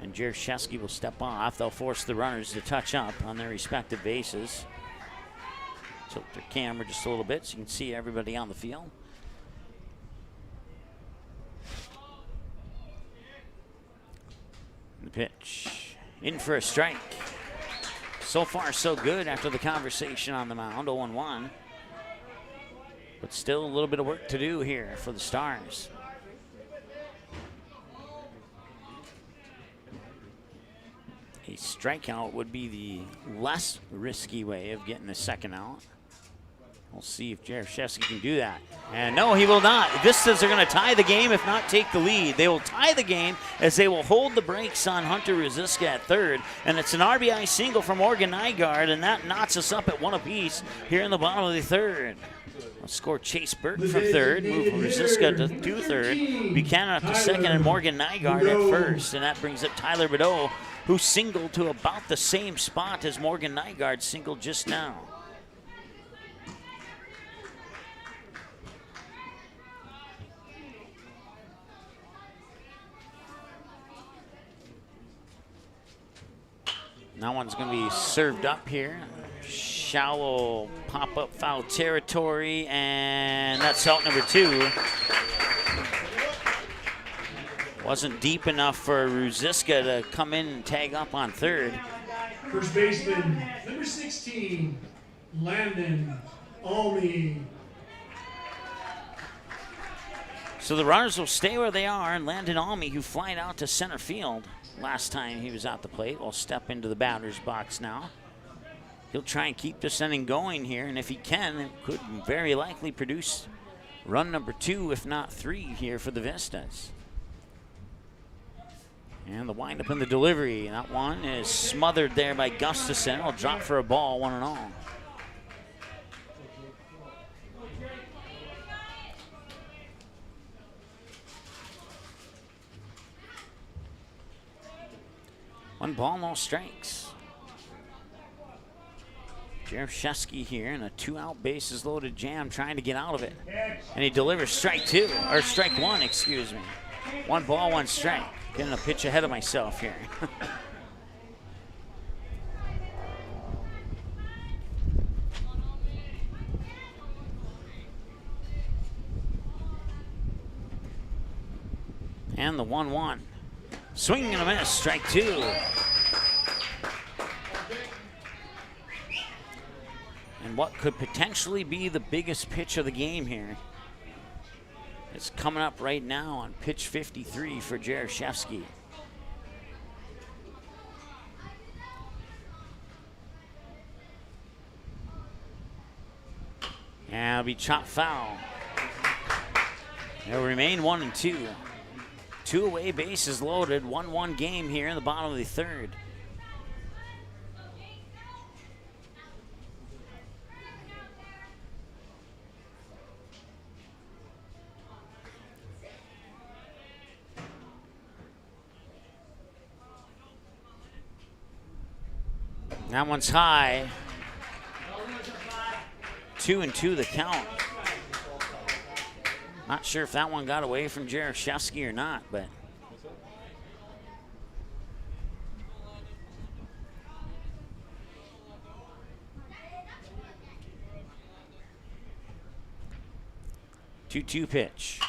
And Jaroszewski will step off. They'll force the runners to touch up on their respective bases. Tilt their camera just a little bit so you can see everybody on the field. The pitch in for a strike. So far, so good after the conversation on the mound, 0-1. But still a little bit of work to do here for the Stars. A strikeout would be the less risky way of getting the second out. We'll see if Jaroszewski can do that. And no, he will not. Vistas are going to tie the game, if not take the lead. They will tie the game as they will hold the brakes on Hunter Ruziska at third. And it's an RBI single from Morgan Nygaard, and that knots us up at 1 apiece here in the bottom of the third. We'll score Chase Burke from third, move Ruziska to third, Buchanan up to second, and Morgan Nygaard at first. And that brings up Tyler Bideau, who singled to about the same spot as Morgan Nygaard singled just now. That one's going to be served up here. Shallow pop-up foul territory, and that's out number 2. Wasn't deep enough for Ruziska to come in and tag up on third. First baseman, number 16, Landon Almy. So the runners will stay where they are, and Landon Almy, who flied out to center field last time he was at the plate, will step into the batter's box now. He'll try and keep this inning going here, and if he can, it could very likely produce run number 2, if not 3, here for the Vistas. And the windup in the delivery. That one is smothered there by Gustafson. It'll drop for a ball, 1-0. One ball, no strikes. Jaroszewski here in a 2-out bases loaded jam, trying to get out of it. And he delivers strike 1, excuse me. 1 ball, 1 strike. Getting a pitch ahead of myself here. And the 1-1. Swing and a miss, strike 2. And what could potentially be the biggest pitch of the game here is coming up right now on pitch 53 for Jaroszewski. And it'll be chopped foul. It'll remain 1-2. 2 away bases loaded, 1-1 game here in the bottom of the third. That one's high. 2-2 the count. Not sure if that one got away from Jaroszewski or not, but two pitch.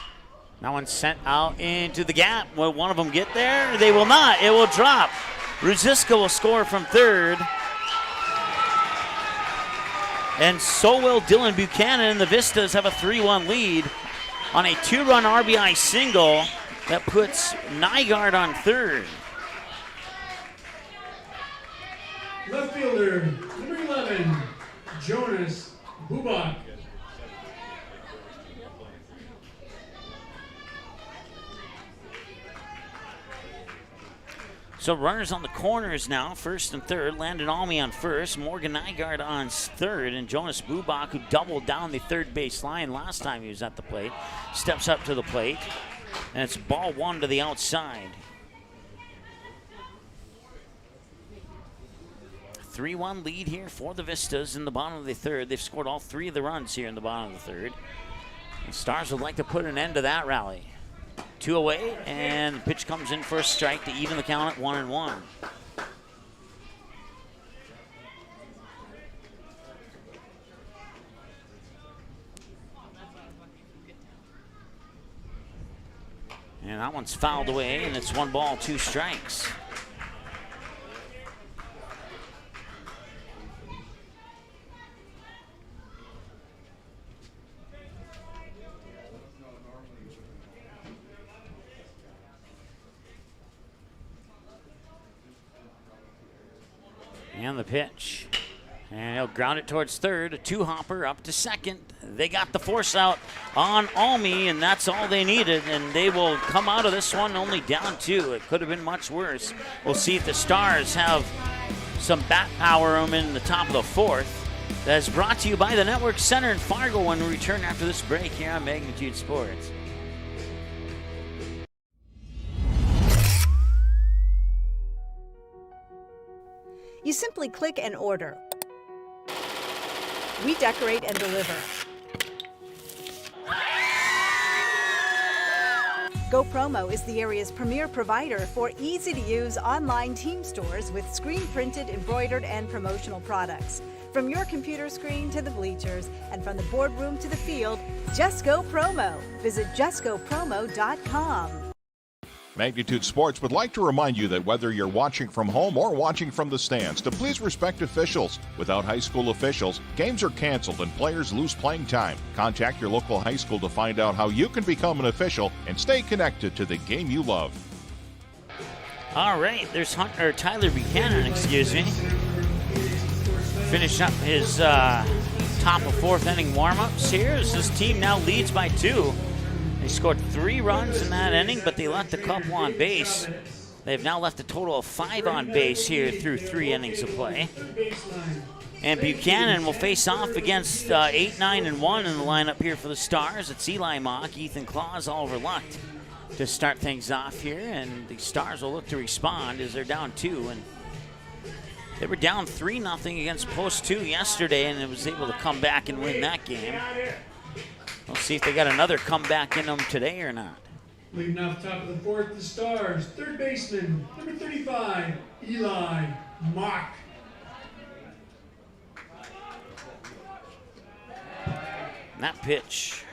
That one's sent out into the gap. Will one of them get there? They will not. It will drop. Ruziska will score from third. And so will Dylan Buchanan, and the Vistas have a 3-1 lead on a 2-run RBI single that puts Nygaard on third. Left fielder, number 11, Jonas Bubak. So runners on the corners now, first and third. Landon Almy on first, Morgan Nygaard on third, and Jonas Bubak, who doubled down the third base line last time he was at the plate, steps up to the plate, and it's ball one to the outside. 3-1 lead here for the Vistas in the bottom of the third. They've scored all three of the runs here in the bottom of the third. The Stars would like to put an end to that rally. 2 away, and the pitch comes in for a strike to even the count at 1-1. And that one's fouled away, and it's 1 ball, 2 strikes. And the pitch. And he'll ground it towards third. A 2-hopper up to second. They got the force out on Almy, and that's all they needed. And they will come out of this one only down 2. It could have been much worse. We'll see if the Stars have some bat power in the top of the fourth. That's brought to you by the Network Center in Fargo when we return after this break here on Magnitude Sports. You simply click and order. We decorate and deliver. GoPromo is the area's premier provider for easy-to-use online team stores with screen-printed, embroidered, and promotional products. From your computer screen to the bleachers, and from the boardroom to the field, just go promo. Visit justgopromo.com. Magnitude Sports would like to remind you that whether you're watching from home or watching from the stands, to please respect officials. Without high school officials, games are canceled and players lose playing time. Contact your local high school to find out how you can become an official and stay connected to the game you love. All right, there's Tyler Buchanan, Finish up his top of fourth inning warm-ups here as his team now leads by 2. They scored 3 runs in that inning, but they left a couple on base. They've now left a total of 5 on base here through 3 innings of play. And Buchanan will face off against 8, 9, and 1 in the lineup here for the Stars. It's Eli Mock, Ethan Claus, Oliver Lucht to start things off here, and the Stars will look to respond as they're down 2. And they were down 3-0 against Post 2 yesterday, and it was able to come back and win that game. We'll see if they got another comeback in them today or not. Leading off top of the fourth, the Stars, third baseman, number 35, Eli Mock. And that pitch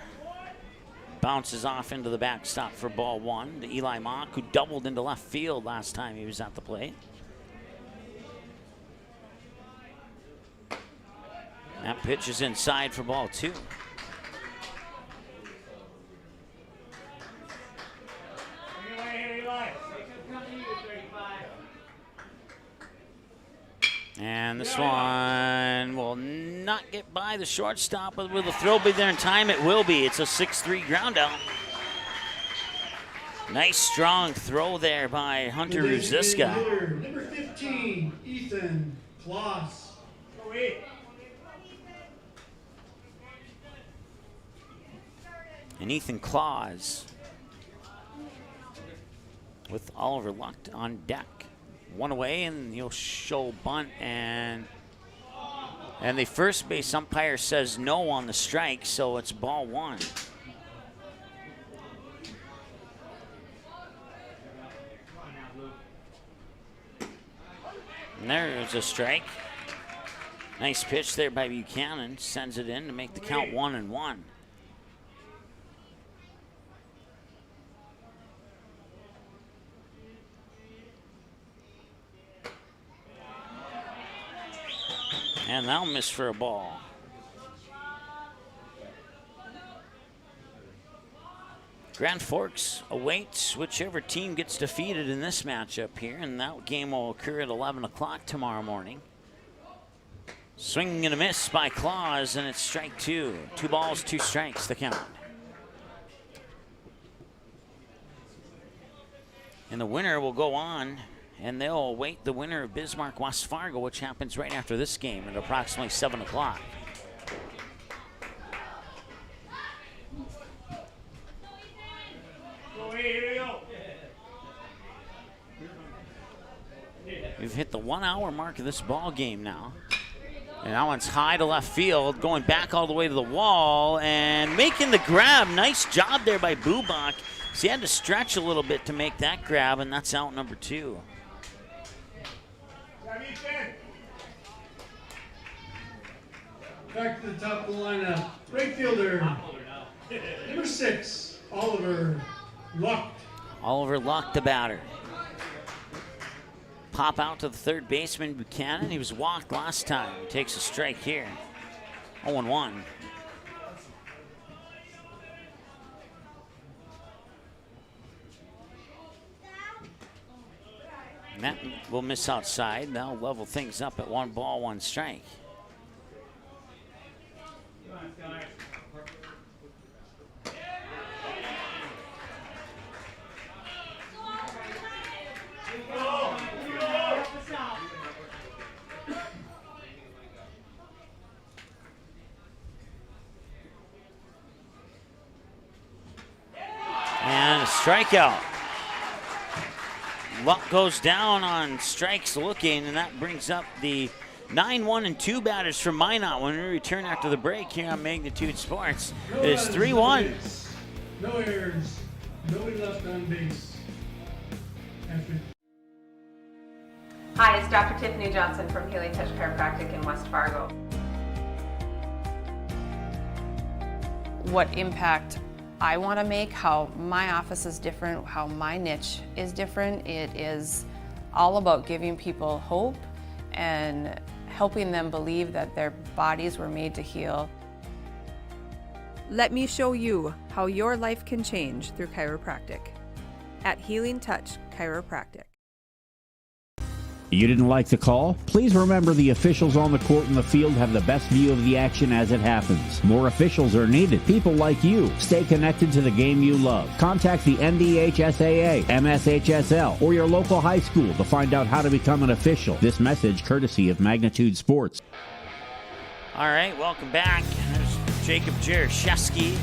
bounces off into the backstop for ball 1 to Eli Mock, who doubled into left field last time he was at the plate. That pitch is inside for ball 2. And this one will not get by the shortstop, but will the throw be there in time? It will be. It's a 6-3 ground out. Nice strong throw there by Hunter Ruziska. Number 15, Ethan Kloss. And Ethan Claus with Oliver Lucht on deck. 1 away, and he'll show bunt, and the first base umpire says no on the strike, so it's ball 1. And there's a strike. Nice pitch there by Buchanan. Sends it in to make the count 1-1. And that'll miss for a ball. Grand Forks awaits whichever team gets defeated in this matchup here, and that game will occur at 11 o'clock tomorrow morning. Swing and a miss by Claus, and it's strike 2. 2 balls, 2 strikes, the count. And the winner will go on And they'll await the winner of Bismarck West Fargo, which happens right after this game at approximately 7 o'clock. We've hit the 1 hour mark of this ball game now. And that one's high to left field, going back all the way to the wall and making the grab. Nice job there by Bubak. So he had to stretch a little bit to make that grab, and that's out number 2. Back to the top of the lineup. Right fielder, number 6, Oliver Luck. Oliver Luck, the batter. Pop out to the third baseman, Buchanan. He was walked last time. He takes a strike here. 0-1. And that will miss outside. That'll level things up at 1 ball, 1 strike. And a strikeout. Luck goes down on strikes looking, and that brings up the 9-1 and 2 batters from Minot when we return after the break here on Magnitude Sports. It is 3-1. No errors. Nobody left on base. Hi, it's Dr. Tiffany Johnson from Healing Touch Chiropractic in West Fargo. What impact I want to make, how my office is different, how my niche is different. It is all about giving people hope and helping them believe that their bodies were made to heal. Let me show you how your life can change through chiropractic at Healing Touch Chiropractic. You didn't like the call? Please remember the officials on the court and the field have the best view of the action as it happens. More officials are needed. People like you. Stay connected to the game you love. Contact the NDHSAA, MSHSL, or your local high school to find out how to become an official. This message courtesy of Magnitude Sports. All right, welcome back. There's Jacob Jaroszewski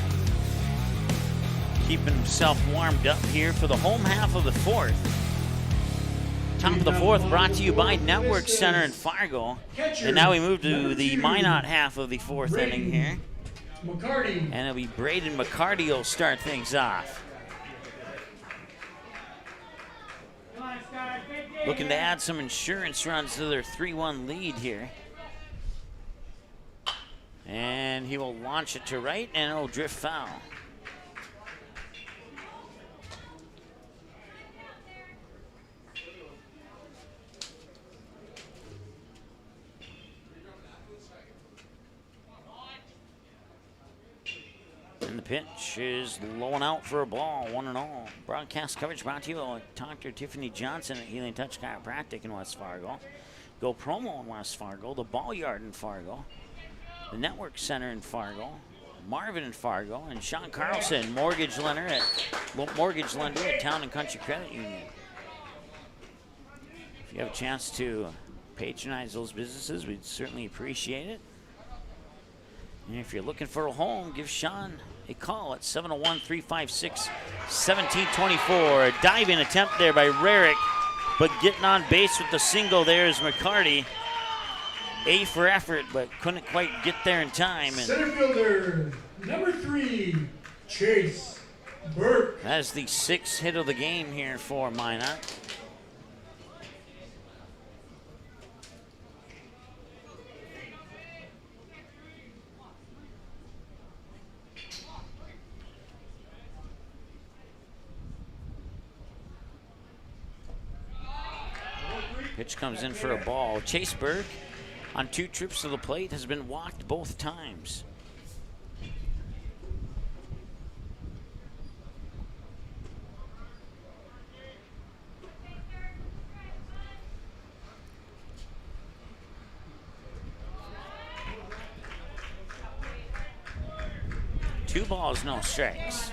keeping himself warmed up here for the home half of the 4th. Top of the 4th brought to you by Network Center in Fargo. And now we move to the Minot half of the 4th inning here. And it'll be Braden McCarty will start things off. Looking to add some insurance runs to their 3-1 lead here. And he will launch it to right, and it'll drift foul. And the pitch is low and out for a ball, 1-0. Broadcast coverage brought to you by Dr. Tiffany Johnson at Healing Touch Chiropractic in West Fargo. Go Promo in West Fargo, the Ball Yard in Fargo, the Network Center in Fargo, Marvin in Fargo, and Sean Carlson, mortgage lender at Town and Country Credit Union. If you have a chance to patronize those businesses, we'd certainly appreciate it. And if you're looking for a home, give Sean a call at 701-356-1724. A diving attempt there by Rarick, but getting on base with the single there is McCarty. A for effort, but couldn't quite get there in time. And center fielder, number 3, Chase Burke. that is the 6th hit of the game here for Minot. Pitch comes in for a ball. Chase Burke, on 2 trips to the plate, has been walked both times. Two balls, no strikes.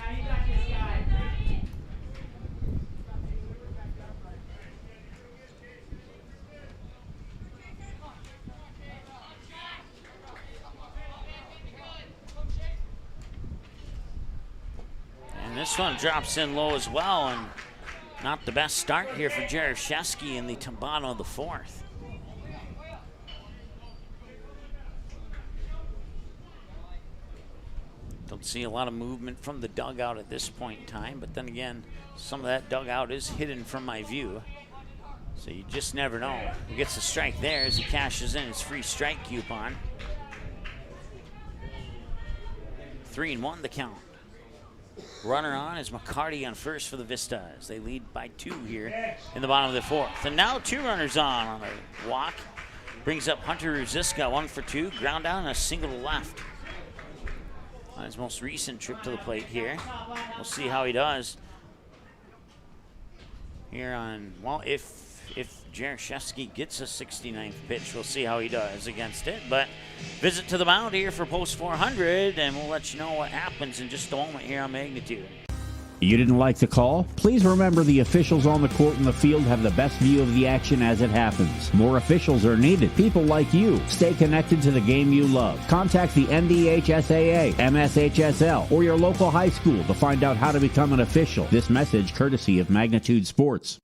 this one drops in low as well, and not the best start here for Jaroszewski in the bottom of the fourth. Don't see a lot of movement from the dugout at this point in time, but then again, some of that dugout is hidden from my view. So you just never know. He gets a strike there as he cashes in his free strike coupon. 3-1 the count. Runner on is McCarty on first for the Vistas. They lead by 2 here in the bottom of the fourth. And now 2 runners on a walk. Brings up Hunter Ruziska, 1 for 2. Ground down and a single to left. On his most recent trip to the plate here. We'll see how he does. Here on, well, if Jaroszewski gets a 69th pitch, we'll see how he does against it. But visit to the mound here for Post 400, and we'll let you know what happens in just a moment here on Magnitude. You didn't like the call? Please remember the officials on the court and the field have the best view of the action as it happens. More officials are needed. People like you. Stay connected to the game you love. Contact the NDHSAA, MSHSL, or your local high school to find out how to become an official. This message courtesy of Magnitude Sports.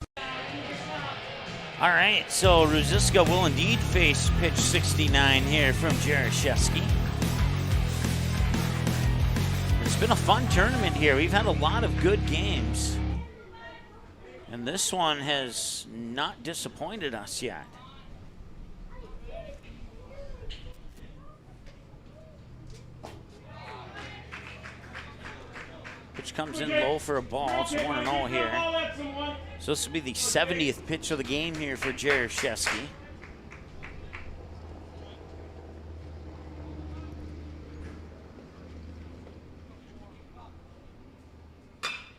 All right, so Ruziska will indeed face pitch 69 here from Jaroszewski. It's been a fun tournament here. We've had a lot of good games. And this one has not disappointed us yet. Pitch comes in low for a ball. It's 1-0 here. So this will be the 70th pitch of the game here for Jaroszewski.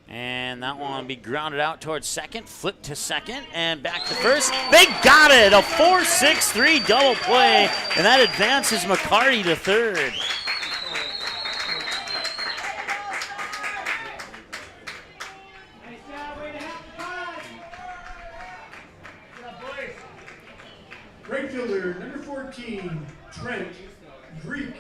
And that one will be grounded out towards second, flip to second, and back to first. They got it! A 4-6-3 double play, and that advances McCarty to third. Right fielder, number 14, Trent Greek.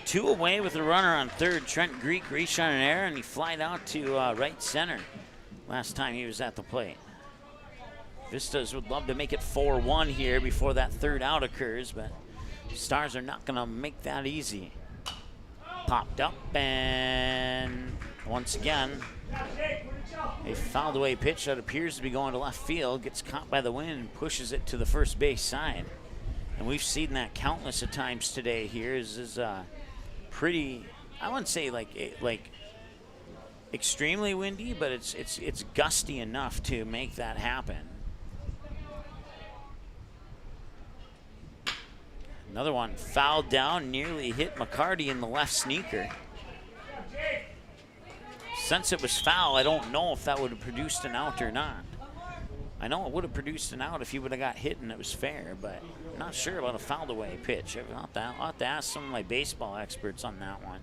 Two away with a runner on third. Trent Greek reached on an error, and he flied out to right center last time he was at the plate. Vistas would love to make it 4-1 here before that third out occurs, but Stars are not going to make that easy. Popped up, and once again, a fouled away pitch that appears to be going to left field, gets caught by the wind and pushes it to the first base side. And we've seen that countless of times today here. Is pretty, I wouldn't say like extremely windy, but it's gusty enough to make that happen. Another one fouled down, nearly hit McCarty in the left sneaker. Since it was foul, I don't know if that would have produced an out or not. I know it would have produced an out if he would have got hit and it was fair, but I'm not sure about a fouled away pitch. I'll have to ask some of my baseball experts on that one.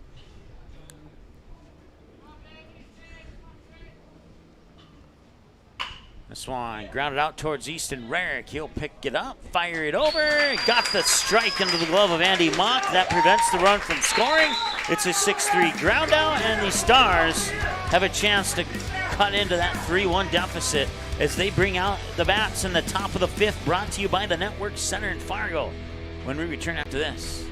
This one grounded out towards Easton Rarick. He'll pick it up, fire it over. Got the strike into the glove of Andy Mock. That prevents the run from scoring. It's a 6-3 ground out, and the Stars have a chance to cut into that 3-1 deficit as they bring out the bats in the top of the fifth, brought to you by the Network Center in Fargo. When we return after this.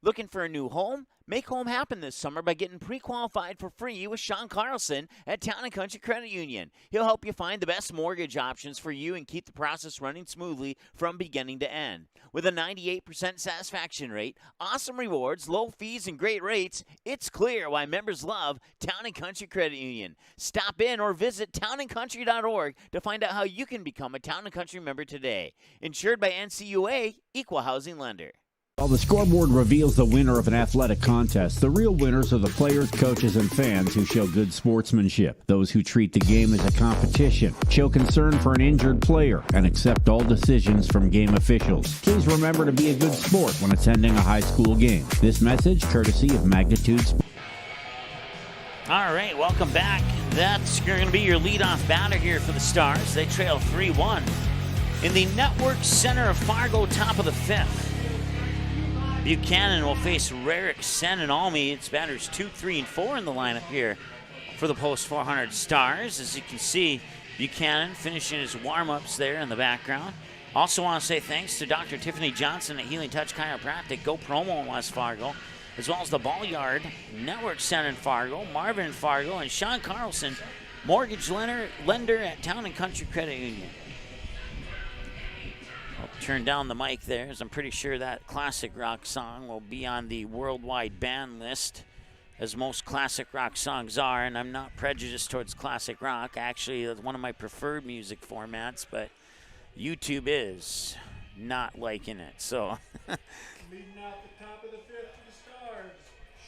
Looking for a new home? Make home happen this summer by getting pre-qualified for free with Sean Carlson at Town & Country Credit Union. He'll help you find the best mortgage options for you and keep the process running smoothly from beginning to end. With a 98% satisfaction rate, awesome rewards, low fees, and great rates, it's clear why members love Town & Country Credit Union. Stop in or visit townandcountry.org to find out how you can become a Town & Country member today. Insured by NCUA, Equal Housing Lender. While the scoreboard reveals the winner of an athletic contest, the real winners are the players, coaches, and fans who show good sportsmanship. Those who treat the game as a competition, show concern for an injured player, and accept all decisions from game officials. Please remember to be a good sport when attending a high school game. This message courtesy of Magnitude Sports. All right, welcome back. That's going to be your leadoff batter here for the Stars. They trail 3-1 in the Network Center of Fargo, top of the fifth. Buchanan will face Rarick, Sen, and Almy. It's batters 2, 3, and 4 in the lineup here for the Post 400 Stars. As you can see, Buchanan finishing his warm-ups there in the background. Also want to say thanks to Dr. Tiffany Johnson at Healing Touch Chiropractic, Go Promo in West Fargo, as well as the Ball Yard Network Center in Fargo, Marvin in Fargo, and Sean Carlson, mortgage lender at Town and Country Credit Union. I'll turn down the mic there, as I'm pretty sure that classic rock song will be on the worldwide ban list, as most classic rock songs are, and I'm not prejudiced towards classic rock. Actually, it's one of my preferred music formats, but YouTube is not liking it, so. Leading out the top of the fifth for the Stars,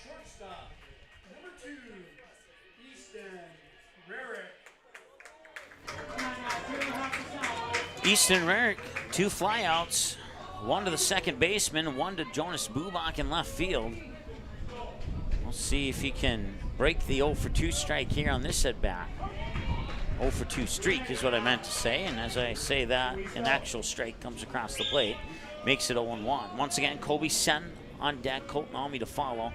shortstop, number 2, Easton Rarick. Easton Rarick, 2 flyouts, 1 to the second baseman, 1 to Jonas Bubak in left field. We'll see if he can break the 0 for 2 strike here on this at-bat. 0 for 2 streak is what I meant to say, and as I say that, an actual strike comes across the plate, makes it 0-1. Once again, Kobe Sen on deck, Colton Almy to follow,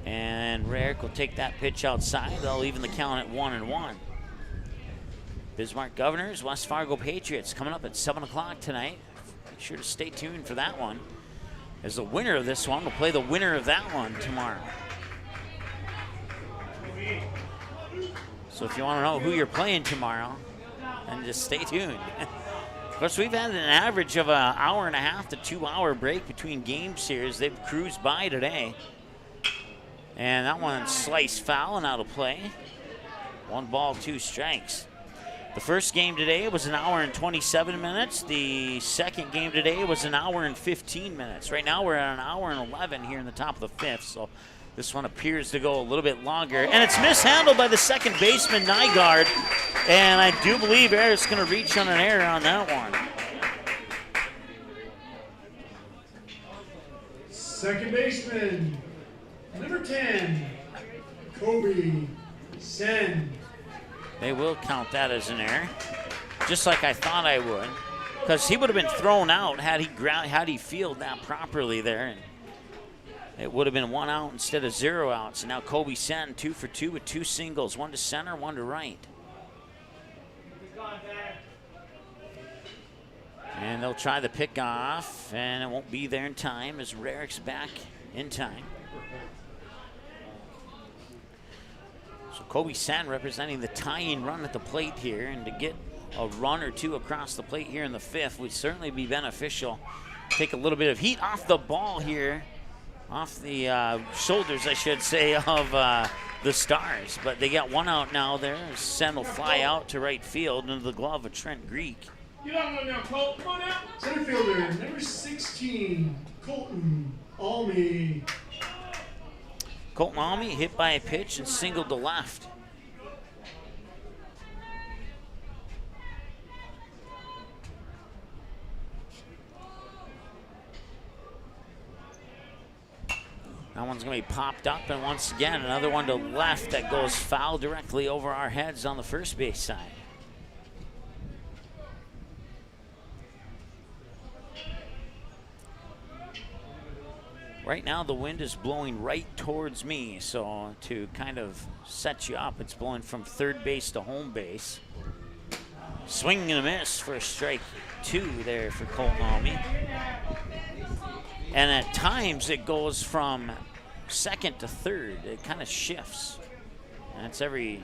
and Rarick will take that pitch outside. They'll even the count at 1-1. Bismarck Governors, West Fargo Patriots coming up at 7 o'clock tonight. Make sure to stay tuned for that one, as the winner of this one will play the winner of that one tomorrow. So if you want to know who you're playing tomorrow, then just stay tuned. Of course, we've had an average of an hour and a half to 2 hour break between games here as they've cruised by today. And that one sliced foul and out of play. 1 ball, 2 strikes. The first game today was an hour and 27 minutes. The second game today was an hour and 15 minutes. Right now we're at an hour and 11 here in the top of the fifth. So this one appears to go a little bit longer. And it's mishandled by the second baseman, Nygaard. And I do believe Eric's going to reach on an error on that one. Second baseman, number 10, Kobe Sen. They will count that as an error, just like I thought I would, because he would have been thrown out had he fielded that properly there. And it would have been 1 out instead of 0 outs. And now Kobe Sen 2 for 2 with 2 singles, 1 to center, 1 to right. And they'll try the pickoff, and it won't be there in time as Rarick's back in time. So Kobe Sen representing the tying run at the plate here, and to get a run or 2 across the plate here in the fifth would certainly be beneficial. Take a little bit of heat off the ball here, off the shoulders, I should say, of the Stars. But they got 1 out now there. Sen will fly out to right field into the glove of Trent Greek. Get on one now, Colt. Come on out. Center fielder, number 16, Colton Almy. Colton Almy hit by a pitch and singled to left. That one's going to be popped up, and once again, another one to left that goes foul directly over our heads on the first base side. Right now, the wind is blowing right towards me, so to kind of set you up, it's blowing from third base to home base. Swing and a miss for a strike 2 there for Colton Almy. And at times, it goes from second to third. It kind of shifts. And it's every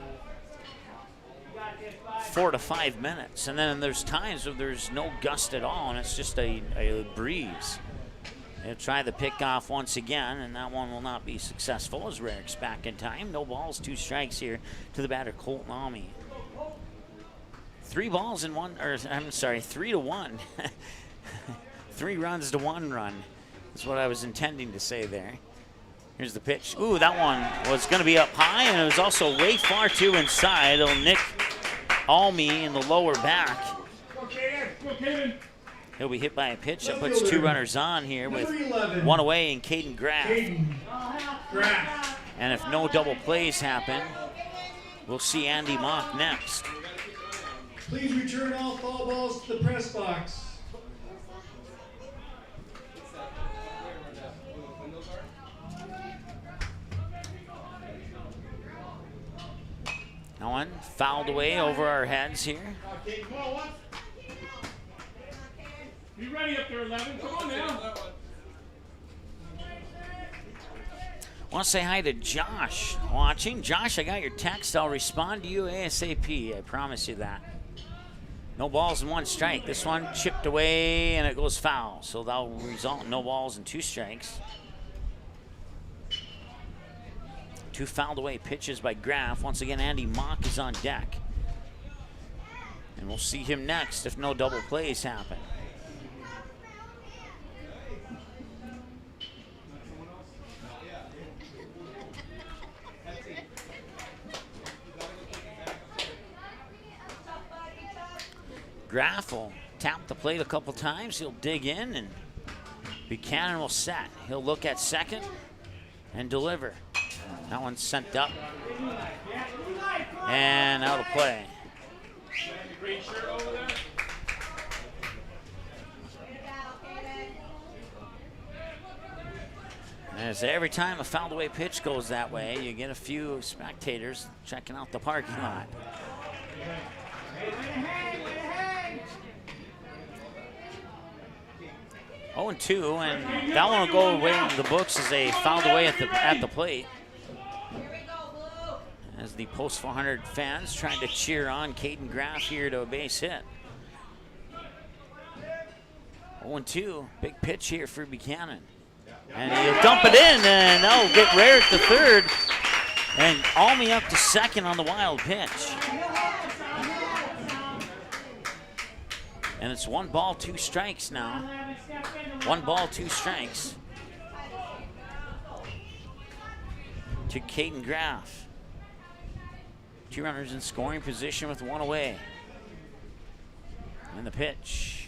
4 to 5 minutes. And then there's times where there's no gust at all, and it's just a breeze. They'll try the pickoff once again, and that one will not be successful as Rarick's back in time. No balls, 2 strikes here to the batter, Colton Almy. 3 balls in 1, or I'm sorry, 3 to 1. 3 runs to 1 run is what I was intending to say there. Here's the pitch. Ooh, that one was going to be up high, and it was also way far too inside. It'll nick Almy in the lower back. He'll be hit by a pitch that puts 2 runners on here with 1 away in Caden Graff. And if no double plays happen, we'll see Andy Mock next. Please return all foul balls to the press box. That one fouled away over our heads here. Okay, come on, be ready up there, 11. Come on now. I want to say hi to Josh watching. Josh, I got your text. I'll respond to you ASAP. I promise you that. No balls and 1 strike. This one chipped away and it goes foul. So that'll result in no balls and 2 strikes. 2 fouled away pitches by Graff. Once again, Andy Mock is on deck. And we'll see him next if no double plays happen. Graff will tap the plate a couple times. He'll dig in, and Buchanan will set. He'll look at second and deliver. That one's sent up and out of play. As every time a fouled away pitch goes that way, you get a few spectators checking out the parking lot. Oh, and 2, and that one will go away in the books as they fouled away at the plate. As the post 400 fans trying to cheer on Caden Graff here to a base hit. 0-2, big pitch here for Buchanan. And he'll dump it in, and that'll get rare at the third. And Almy up to second on the wild pitch. And it's 1 ball, 2 strikes now. 1 ball, 2 strikes to Caden Graff. 2 runners in scoring position with 1 away. And the pitch.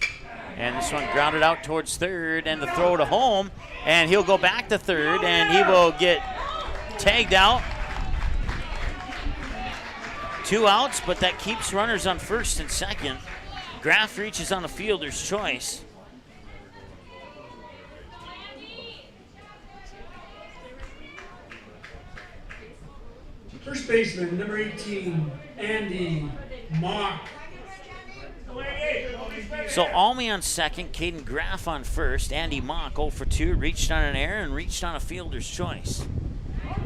And this one grounded out towards third, and the throw to home. And he'll go back to third, and he will get tagged out. 2 outs, but that keeps runners on first and second. Graff reaches on the fielder's choice. First baseman, number 18, Andy Mock. So Almy on second, Caden Graff on first. Andy Mock 0 for 2, reached on an error and reached on a fielder's choice.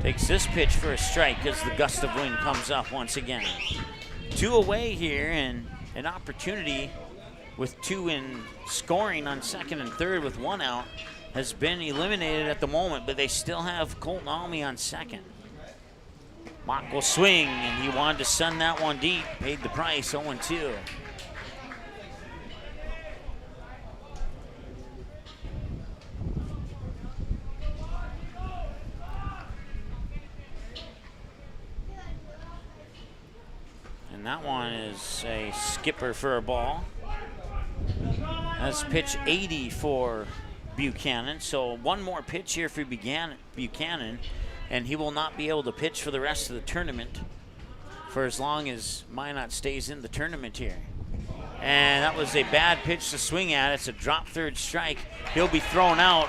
Takes this pitch for a strike as the gust of wind comes up once again. 2 away here, and an opportunity with 2 in scoring on second and third with 1 out has been eliminated at the moment, but they still have Colton Almy on second. Mock will swing, and he wanted to send that one deep, paid the price, 0-2. And that one is a skipper for a ball. That's pitch 80 for Buchanan. So 1 more pitch here for Buchanan, and he will not be able to pitch for the rest of the tournament for as long as Minot stays in the tournament here. And that was a bad pitch to swing at. It's a drop third strike. He'll be thrown out.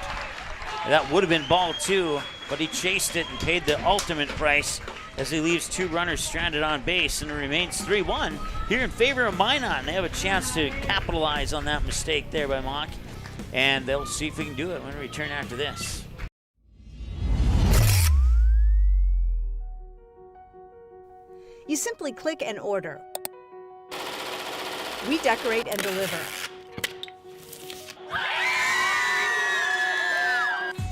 That would have been ball 2, but he chased it and paid the ultimate price as he leaves 2 runners stranded on base, and it remains 3-1 here in favor of Minot. And they have a chance to capitalize on that mistake there by Mock, and they'll see if we can do it when we return after this. You simply click and order. We decorate and deliver.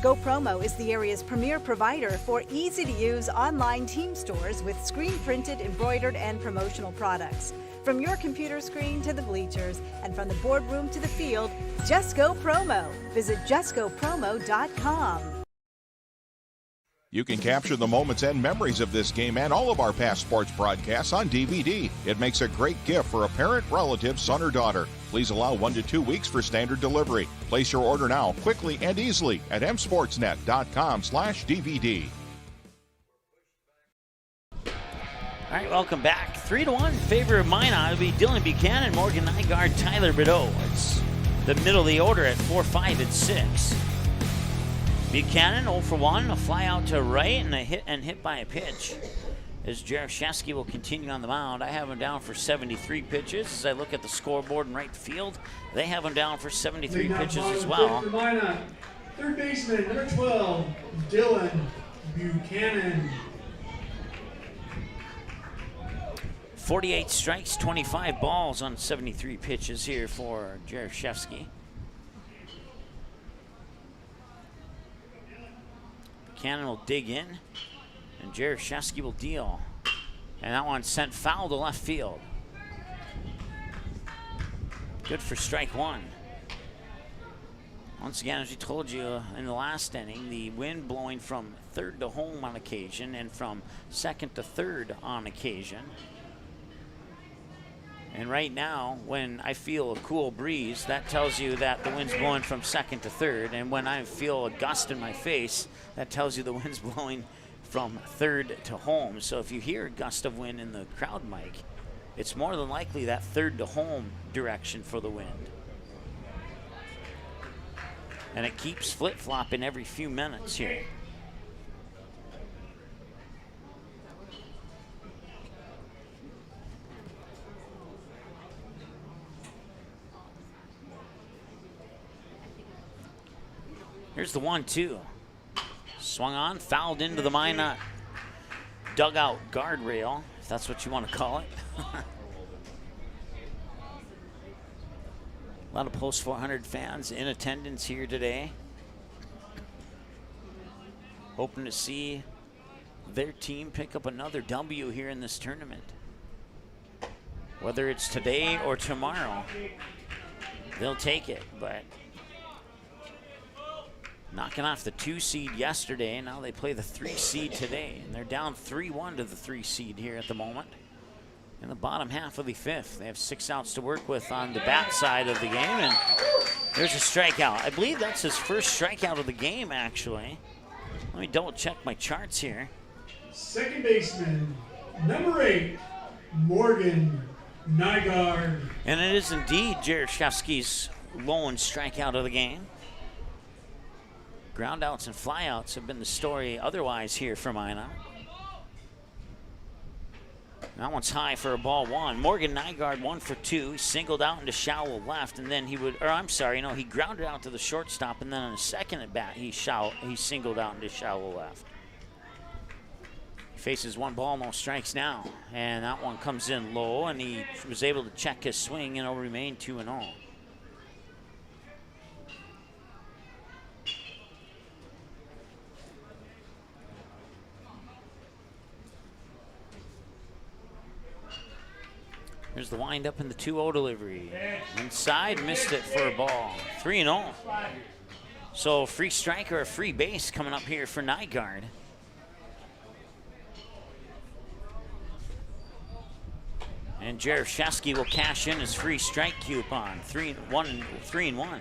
Go Promo is the area's premier provider for easy-to-use online team stores with screen-printed, embroidered, and promotional products. From your computer screen to the bleachers, and from the boardroom to the field, Just Go Promo. Visit justgopromo.com. You can capture the moments and memories of this game and all of our past sports broadcasts on DVD. It makes a great gift for a parent, relative, son, or daughter. Please allow 1 to 2 weeks for standard delivery. Place your order now, quickly and easily at msportsnet.com/DVD. All right, welcome back. 3-1 in favor of Minot. It'll be Dylan Buchanan, Morgan Nygaard, Tyler Bideau. It's the middle of the order at 4, 5, and 6. Buchanan 0 for 1, a fly out to right and a hit by a pitch. as Jaroszewski will continue on the mound. I have him down for 73 pitches. As I look at the scoreboard in right field, they have him down for 73 pitches as well. Third baseman, number 12, Dylan Buchanan. 48 strikes, 25 balls on 73 pitches here for Jaroszewski. Buchanan will dig in, and Jaroszewski will deal. And that one sent foul to left field. Good for strike one. Once again, as we told you in the last inning, the wind blowing from third to home on occasion and from second to third on occasion. And right now, when I feel a cool breeze, that tells you that the wind's blowing from second to third. And when I feel a gust in my face, that tells you the wind's blowing from third to home. So if you hear a gust of wind in the crowd mic, it's more than likely that third to home direction for the wind. And it keeps flip-flopping every few minutes here. Here's the 1-2. Swung on, fouled into the Minot dugout guardrail, if that's what you want to call it. A lot of Post 400 fans in attendance here today, hoping to see their team pick up another W here in this tournament. Whether it's today or tomorrow, they'll take it, but knocking off the 2 seed yesterday, now they play the 3 seed today, and they're down 3-1 to the 3 seed here at the moment. In the bottom half of the 5th, they have 6 outs to work with on the bat side of the game, and there's a strikeout. I believe that's his first strikeout of the game, actually. Let me double check my charts here. Second baseman, number 8, Morgan Nygaard. And it is indeed Jaroszewski's lone strikeout of the game. Groundouts and flyouts have been the story otherwise here for Minot. That one's high for a ball one. Morgan Nygaard 1 for 2. He singled out into shallow left, and then he grounded out to the shortstop, and then on his second at bat, he singled out into shallow left. He faces 1 ball, no strikes now, and that one comes in low, and he was able to check his swing, and it'll remain 2-0. Here's the windup in the 2-0 delivery. Inside, missed it for a ball. 3-0. So free strike or a free base coming up here for Nygaard. And Jaroszewski will cash in his free strike coupon. 3-1.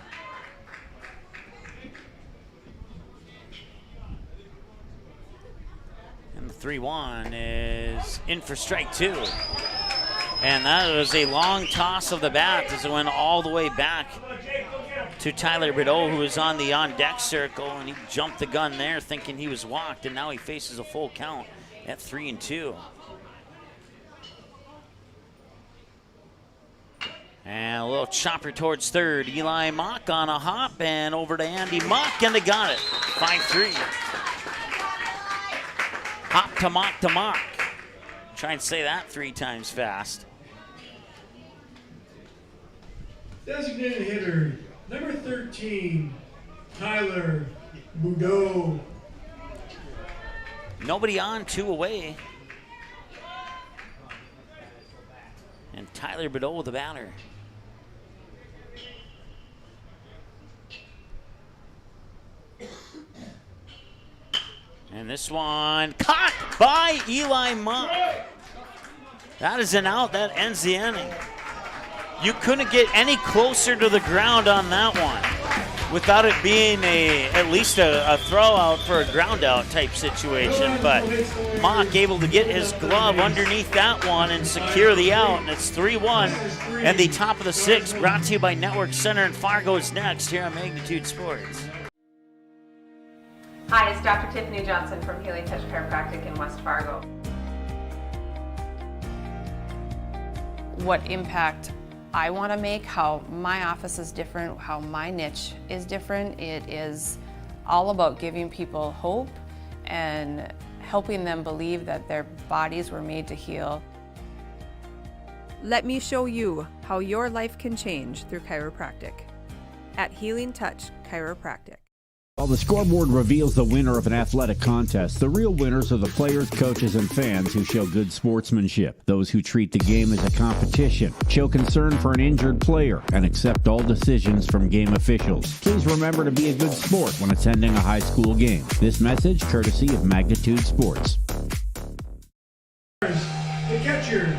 And the 3-1 is in for strike 2. And that was a long toss of the bat as it went all the way back to Tyler Bideau, who was on the on-deck circle, and he jumped the gun there thinking he was walked, and now he faces a full count at 3-2. And a little chopper towards third. Eli Mock on a hop, and over to Andy Mock, and they got it. 5-3. Hop to Mock to Mock. Try and say that 3 times fast. Designated hitter, number 13, Tyler Bideau. Nobody on, 2 away. And Tyler Bideau with the batter. And this one caught by Eli Mock. That is an out. That ends the inning. You couldn't get any closer to the ground on that one without it being at least a throw out for a ground out type situation. But Mock able to get his glove underneath that one and secure the out. And it's 3-1. And the top of the 6th brought to you by Network Center and Fargo's next here on Magnitude Sports. Hi, it's Dr. Tiffany Johnson from Healing Touch Chiropractic in West Fargo. what impact I want to make, how my office is different, how my niche is different. It is all about giving people hope and helping them believe that their bodies were made to heal. Let me show you how your life can change through chiropractic at Healing Touch Chiropractic. While the scoreboard reveals the winner of an athletic contest, the real winners are the players, coaches, and fans who show good sportsmanship. Those who treat the game as a competition, show concern for an injured player, and accept all decisions from game officials. Please remember to be a good sport when attending a high school game. This message courtesy of Magnitude Sports. The catcher.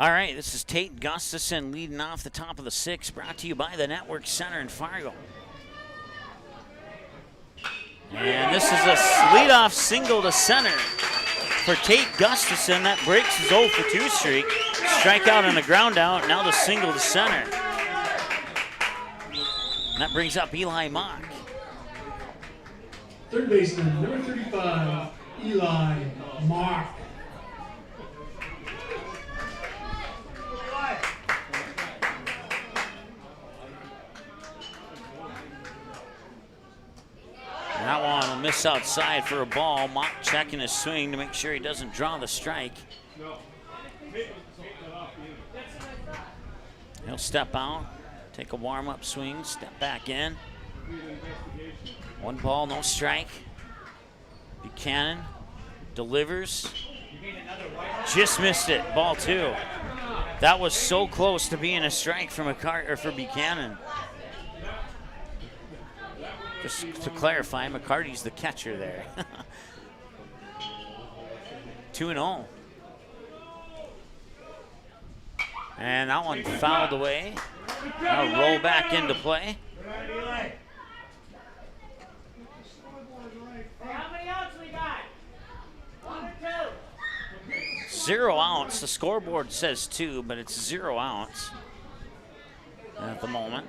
All right, this is Tate Gustafson leading off the top of the sixth, brought to you by the Network Center in Fargo. And this is a leadoff single to center for Tate Gustafson. That breaks his 0 for 2 streak. Strikeout and a ground out, now the single to center. And that brings up Eli Mock. Third baseman, number 35, Eli Mock. That one will miss outside for a ball. Mock checking his swing to make sure he doesn't draw the strike. He'll step out, take a warm-up swing, step back in. 1 ball, no strike. Buchanan delivers. Just missed it, ball 2. That was so close to being a strike from for Buchanan. Just to clarify, McCarty's the catcher there. 2-0. And that one fouled away. Now roll back into play. How many outs we got? 1 or 2? 0 outs. The scoreboard says 2, but it's 0 outs at the moment.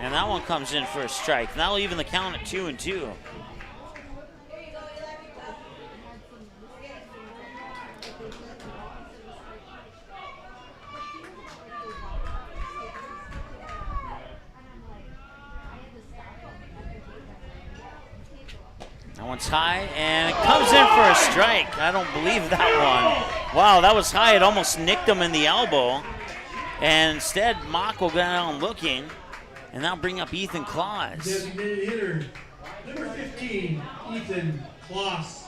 And that one comes in for a strike. That'll even the count at 2-2. That one's high, and it comes in for a strike. I don't believe that one. Wow, that was high. It almost nicked him in the elbow. And instead, Mock will go down looking. And that'll bring up Ethan Claus. Designated hitter, number 15, Ethan Claus.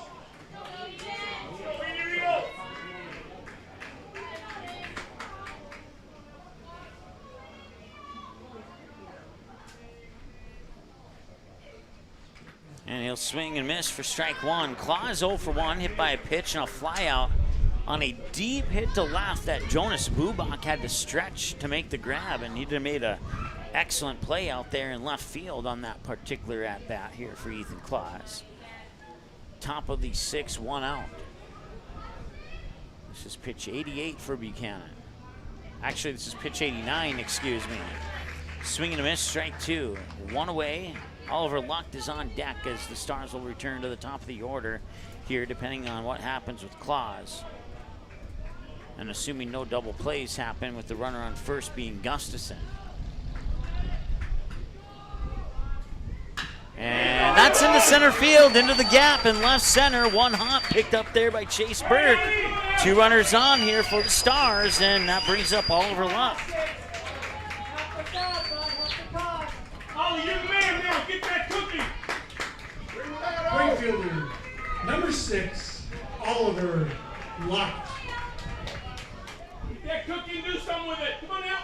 And he'll swing and miss for strike 1. Claus 0 for 1, hit by a pitch and a fly out on a deep hit to left that Jonas Bubak had to stretch to make the grab, and he'd have made a excellent play out there in left field on that particular at-bat here for Ethan Claus. Top of the 6th, 1 out. This is pitch 88 for Buchanan. Actually, this is pitch 89, excuse me. Swing and a miss, strike 2. 1 away. Oliver Luck is on deck as the Stars will return to the top of the order here, depending on what happens with Claus. And assuming no double plays happen, with the runner on first being Gustafson. And that's into center field, into the gap in left center. 1 hop picked up there by Chase Burke. 2 runners on here for the Stars, and that brings up Oliver Luck. Oh, you're the man now. Get that cookie. Right fielder, number 6, Oliver Luck. Get that cookie and do something with it. Come on now.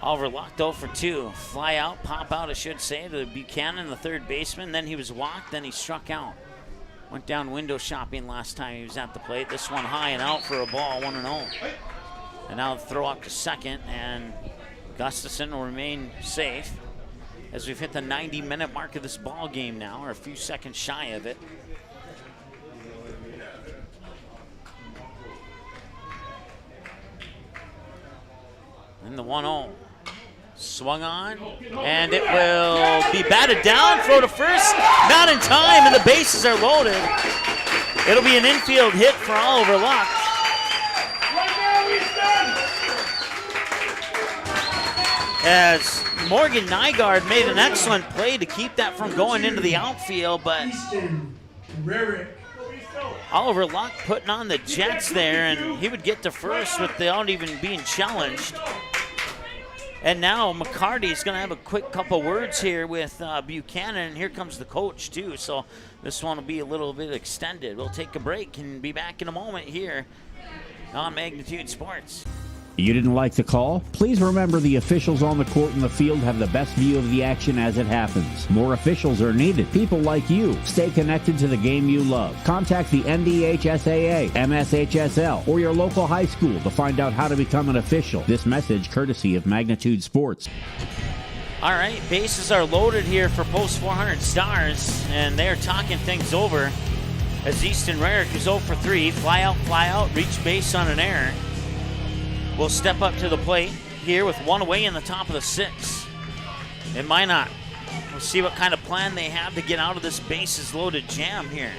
Oliver Luck 0 for 2. Fly out, pop out, I should say, to Buchanan, the third baseman. Then he was walked, then he struck out. Went down window shopping last time he was at the plate. This one high and out for a ball, 1-0. And now throw up to second, and Gustafson will remain safe. as we've hit the 90-minute mark of this ball game now, or a few seconds shy of it. And the 1-0. Swung on, and it will be batted down. Throw to first, not in time, and the bases are loaded. It'll be an infield hit for Oliver Luck. As Morgan Nygaard made an excellent play to keep that from going into the outfield, but Oliver Luck putting on the Jets there, and he would get to first without even being challenged. And now McCarty's going to have a quick couple words here with Buchanan, and here comes the coach too, so this one will be a little bit extended. We'll take a break and be back in a moment here on Magnitude Sports. You didn't like the call? Please remember the officials on the court and the field have the best view of the action as it happens. More officials are needed. People like you. Stay connected to the game you love. Contact the NDHSAA, MSHSL, or your local high school to find out how to become an official. This message courtesy of Magnitude Sports. All right, bases are loaded here for Post 400 Stars, and they're talking things over as Easton Rarick is 0 for 3. Fly out, reach base on an error. Will step up to the plate here with one away in the top of the 6. In Minot, we'll see what kind of plan they have to get out of this bases loaded jam here.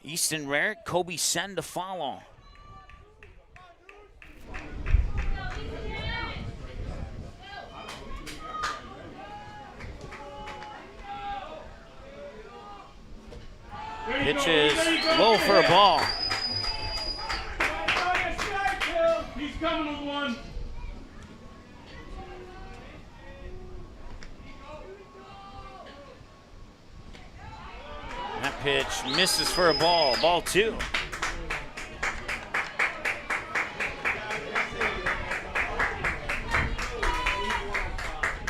Easton Rarick, Kobe Sen to follow. Pitch is low for a ball. He's coming with one. That pitch misses for a ball. Ball 2.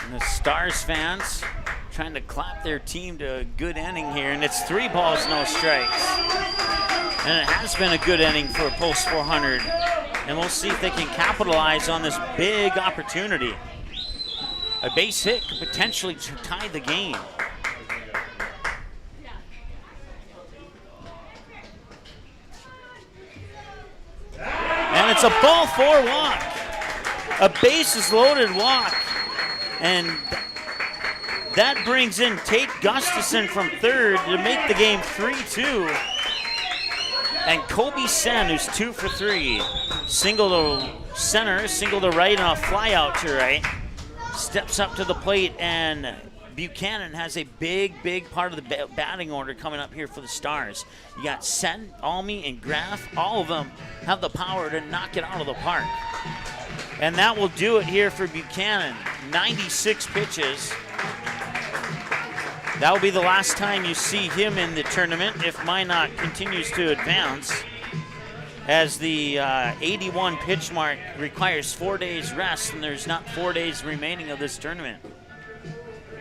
And the Stars fans trying to clap their team to a good inning here, and it's 3 balls, no strikes. And it has been a good inning for Post 400. And we'll see if they can capitalize on this big opportunity. A base hit could potentially tie the game. And it's a ball 4 walk. A bases loaded walk. And that brings in Tate Gustafson from third to make the game 3-2. And Kobe Sen, who's 2 for 3. Single to center, single to right, and a fly out to right. Steps up to the plate, and Buchanan has a big part of the batting order coming up here for the Stars. You got Sen, Almy, and Graff. All of them have the power to knock it out of the park. And that will do it here for Buchanan. 96 pitches. That will be the last time you see him in the tournament if Minot continues to advance, as the 81 pitch mark requires 4 days rest, and there's not 4 days remaining of this tournament.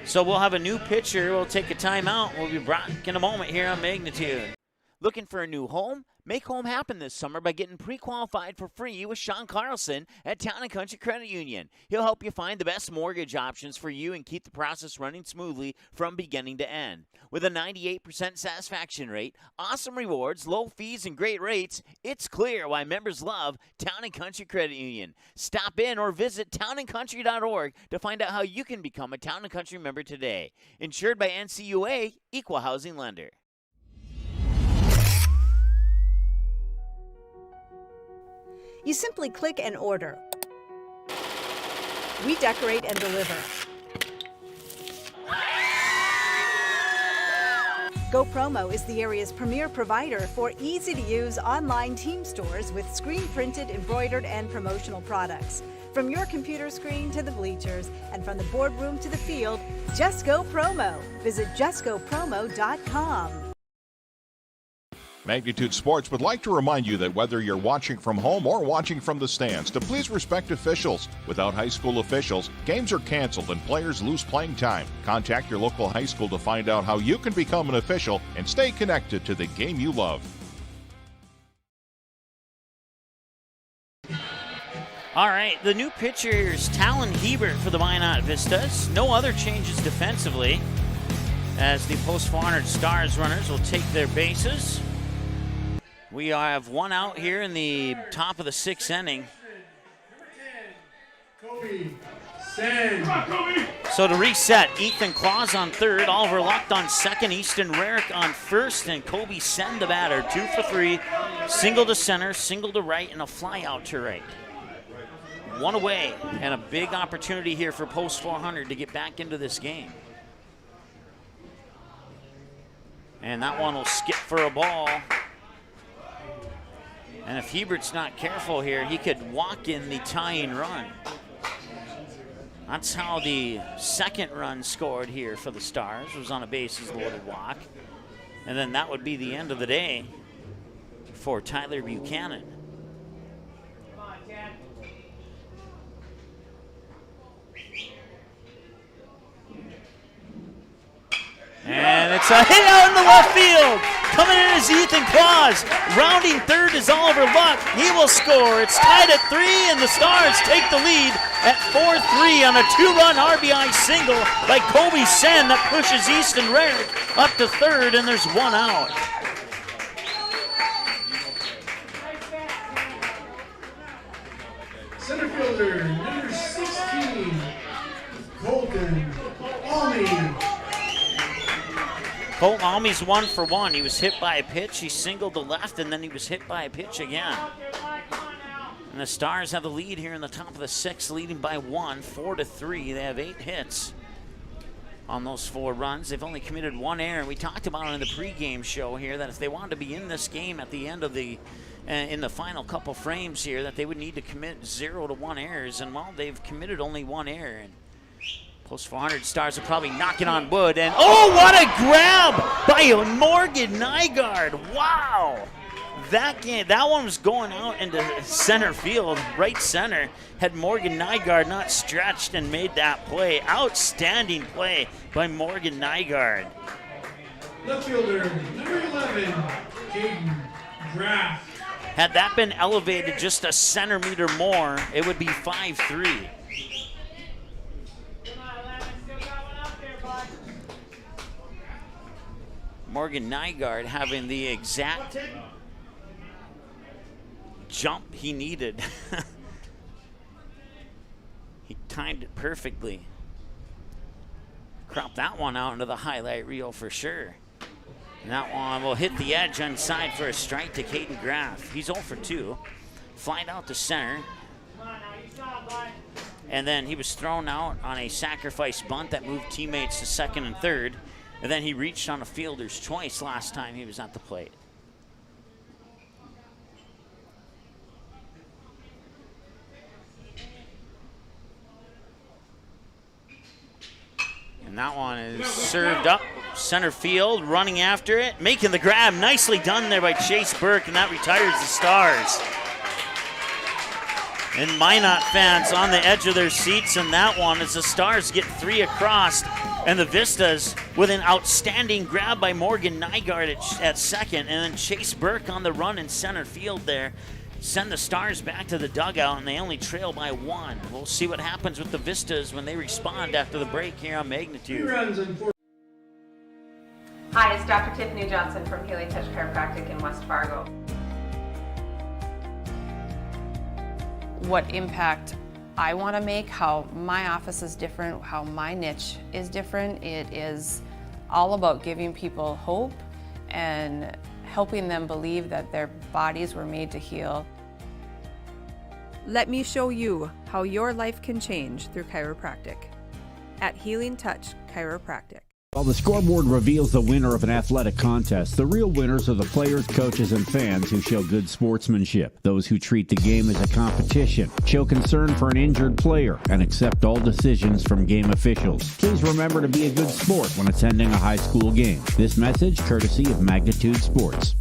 So we'll have a new pitcher. We'll take a timeout. We'll be back in a moment here on Magnitude. Looking for a new home? Make home happen this summer by getting pre-qualified for free with Sean Carlson at Town & Country Credit Union. He'll help you find the best mortgage options for you and keep the process running smoothly from beginning to end. With a 98% satisfaction rate, awesome rewards, low fees, and great rates, it's clear why members love Town & Country Credit Union. Stop in or visit townandcountry.org to find out how you can become a Town & Country member today. Insured by NCUA, Equal Housing Lender. You simply click and order. We decorate and deliver. GoPromo is the area's premier provider for easy-to-use online team stores with screen-printed, embroidered, and promotional products. From your computer screen to the bleachers, and from the boardroom to the field, just go promo. Visit justgopromo.com. Magnitude Sports would like to remind you that whether you're watching from home or watching from the stands, to please respect officials. Without high school officials, games are canceled and players lose playing time. Contact your local high school to find out how you can become an official and stay connected to the game you love. All right, the new pitcher is Talon Hebert for the Minot Vistas. No other changes defensively as the post 400 Stars runners will take their bases. We have one out here in the top of the 6th inning. So to reset, Ethan Claus on third, Oliver Lucht on second, Easton Rarick on first, and Kobe Sen the batter, 2 for 3, single to center, single to right, and a fly out to right. One away, and a big opportunity here for post 400 to get back into this game. And that one will skip for a ball. And if Hebert's not careful here, he could walk in the tying run. That's how the second run scored here for the Stars, was on a bases-loaded walk. And then that would be the end of the day for Tyler Buchanan. And it's a hit out in the left field. Coming in is Ethan Claus. Rounding third is Oliver Lucht. He will score. It's tied at 3, and the Stars take the lead at 4-3 on a 2-run RBI single by Kobe Sen that pushes Easton Rarick up to third, and there's one out. Center fielder, number 16, Colton Almy. Colton Almy's 1 for 1. He was hit by a pitch. He singled to left, and then he was hit by a pitch again. And the Stars have the lead here in the top of the 6th, leading by 1, 4-3. They have 8 hits on those 4 runs. They've only committed 1 error. And we talked about it in the pregame show here that if they wanted to be in this game at the end of the in the final couple frames here, that they would need to commit 0 to 1 errors. And well, they've committed only 1 error. And post 400 Stars are probably knocking on wood. And oh, what a grab by Morgan Nygaard! Wow. That one was going out into center field, right center. Had Morgan Nygaard not stretched and made that play. Outstanding play by Morgan Nygaard. Left fielder, number 11, Caden Graff. Had that been elevated just a centimeter more, it would be 5-3. Morgan Nygaard having the exact jump he needed. He timed it perfectly. Crop that one out into the highlight reel for sure. And that one will hit the edge inside for a strike to Caden Graff. He's 0 for 2. Flied out to center. And then he was thrown out on a sacrifice bunt that moved teammates to second and third. And then he reached on a fielder's choice last time he was at the plate. And that one is served up center field, running after it, making the grab. Nicely done there by Chase Burke, and that retires the Stars. And Minot fans on the edge of their seats in that one as the Stars get 3 across, and the Vistas with an outstanding grab by Morgan Nygaard at second, and then Chase Burke on the run in center field there. Send the Stars back to the dugout, and they only trail by 1. We'll see what happens with the Vistas when they respond after the break here on Magnitude. Hi, it's Dr. Tiffany Johnson from Healing Touch Chiropractic in West Fargo. What impact I want to make, how my office is different, how my niche is different. It is all about giving people hope and helping them believe that their bodies were made to heal. Let me show you how your life can change through chiropractic at Healing Touch Chiropractic. While the scoreboard reveals the winner of an athletic contest, the real winners are the players, coaches, and fans who show good sportsmanship. Those who treat the game as a competition, show concern for an injured player, and accept all decisions from game officials. Please remember to be a good sport when attending a high school game. This message courtesy of Magnitude Sports.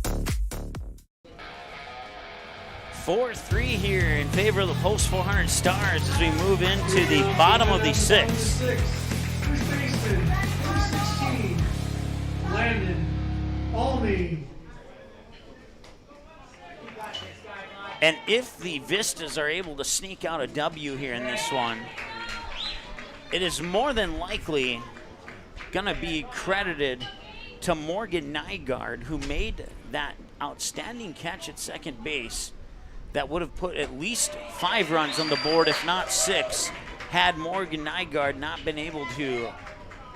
4-3 here in favor of the post 400 Stars as we move into the bottom of the 6th. First baseman, number 16, Landon Almy. And if the Vistas are able to sneak out a W here in this one, it is more than likely going to be credited to Morgan Nygaard, who made that outstanding catch at second base that would have put at least 5 runs on the board, if not 6, had Morgan Nygaard not been able to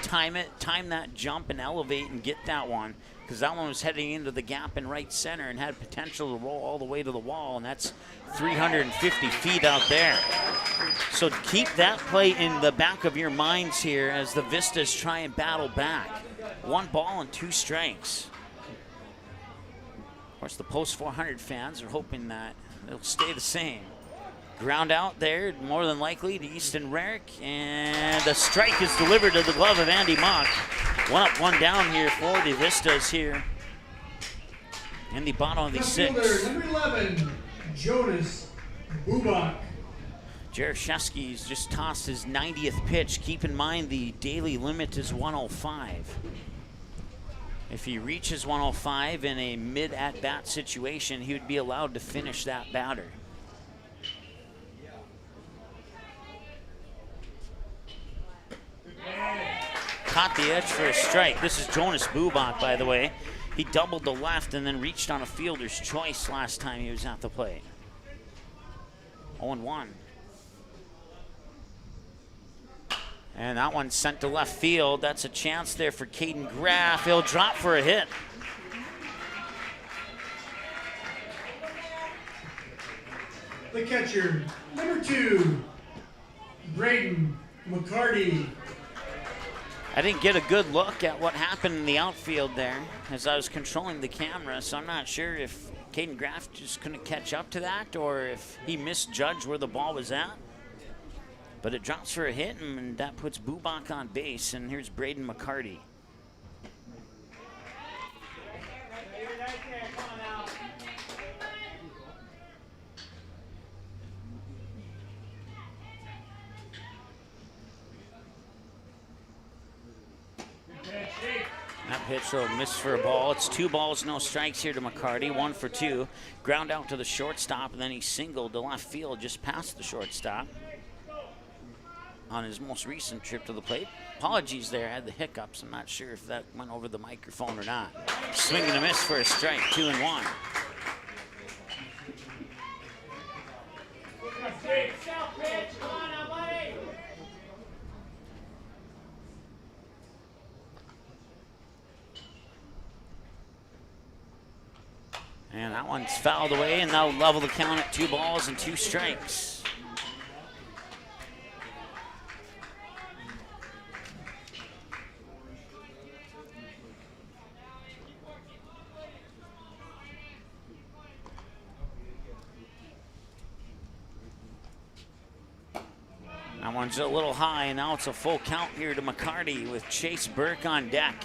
time that jump and elevate and get that one, because that one was heading into the gap in right center and had potential to roll all the way to the wall, and that's 350 feet out there. So keep that play in the back of your minds here as the Vistas try and battle back. 1 ball and 2 strikes. Of course, the post 400 fans are hoping that it'll stay the same. Ground out there, more than likely to Easton Rarick, and the strike is delivered to the glove of Andy Mock. 1 up, 1 down here for the Vistas here in the bottom of the 6th. Number 11, Jonas Bubak. Jaroszewski's just tossed his 90th pitch. Keep in mind the daily limit is 105. If he reaches 105 in a mid-at-bat situation, he would be allowed to finish that batter. Caught the edge for a strike. This is Jonas Bubak, by the way. He doubled the left and then reached on a fielder's choice last time he was at the plate. 0-1. And that one sent to left field. That's a chance there for Caden Graff. He'll drop for a hit. The catcher, number 2, Braden McCarty. I didn't get a good look at what happened in the outfield there as I was controlling the camera, so I'm not sure if Caden Graff just couldn't catch up to that or if he misjudged where the ball was at. But it drops for a hit, and that puts Bubak on base, and here's Braden McCarty. That pitch will miss for a ball. It's 2 balls, no strikes here to McCarty. 1 for 2. Ground out to the shortstop, and then he singled to left field just past the shortstop on his most recent trip to the plate. Apologies there, had the hiccups. I'm not sure if that went over the microphone or not. Swing and a miss for a strike, 2-1. And that one's fouled away, and now level the count at 2 balls and 2 strikes. That one's a little high, and now it's a full count here to McCarty with Chase Burke on deck.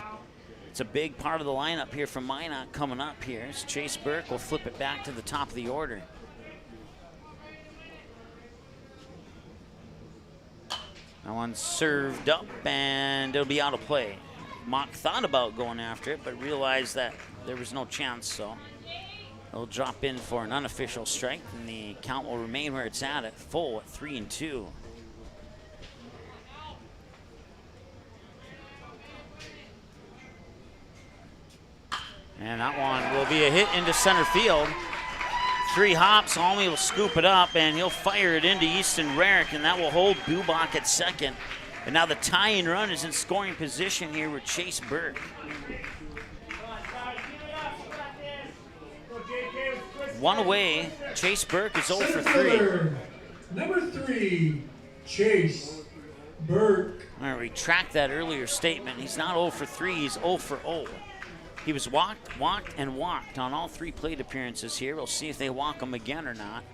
It's a big part of the lineup here from Minot coming up here. So Chase Burke will flip it back to the top of the order. That one's served up, and it'll be out of play. Mock thought about going after it, but realized that there was no chance, so it'll drop in for an unofficial strike, and the count will remain where it's at full at 3-2. And that one will be a hit into center field. 3 hops, Almy will scoop it up, and he'll fire it into Easton Rarick, and that will hold Bubak at second. And now the tying run is in scoring position here with Chase Burke. 1 away, Chase Burke is 0 for 3. Number 3, Chase Burke. I'm going to retract that earlier statement. He's not 0 for 3, he's 0 for 0. He was walked, and walked on all 3 plate appearances here. We'll see if they walk him again or not.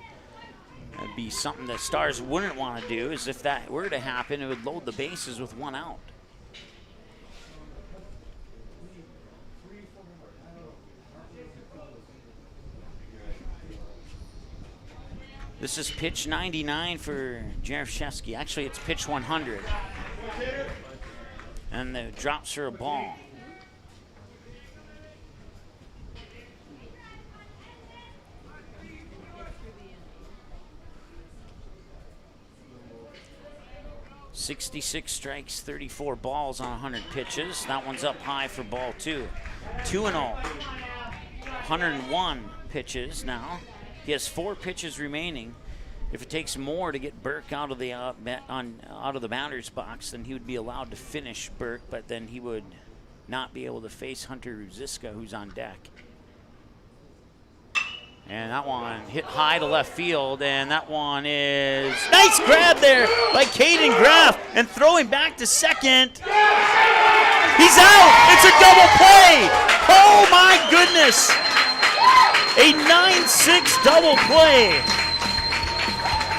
That'd be something that Stars wouldn't want to do, is if that were to happen, it would load the bases with 1 out. This is pitch 99 for Jaroszewski. Actually, it's pitch 100. And the drops for a ball. 66 strikes, 34 balls on 100 pitches. That one's up high for ball 2. 2-0. 101 pitches now. He has 4 pitches remaining. If it takes more to get Burke out of the batter's box, then he would be allowed to finish Burke, but then he would not be able to face Hunter Ruziska, who's on deck. And that one hit high to left field, and that one is nice grab there by Caden Graff, and throwing back to second. He's out. It's a double play. Oh my goodness. A 9-6 double play.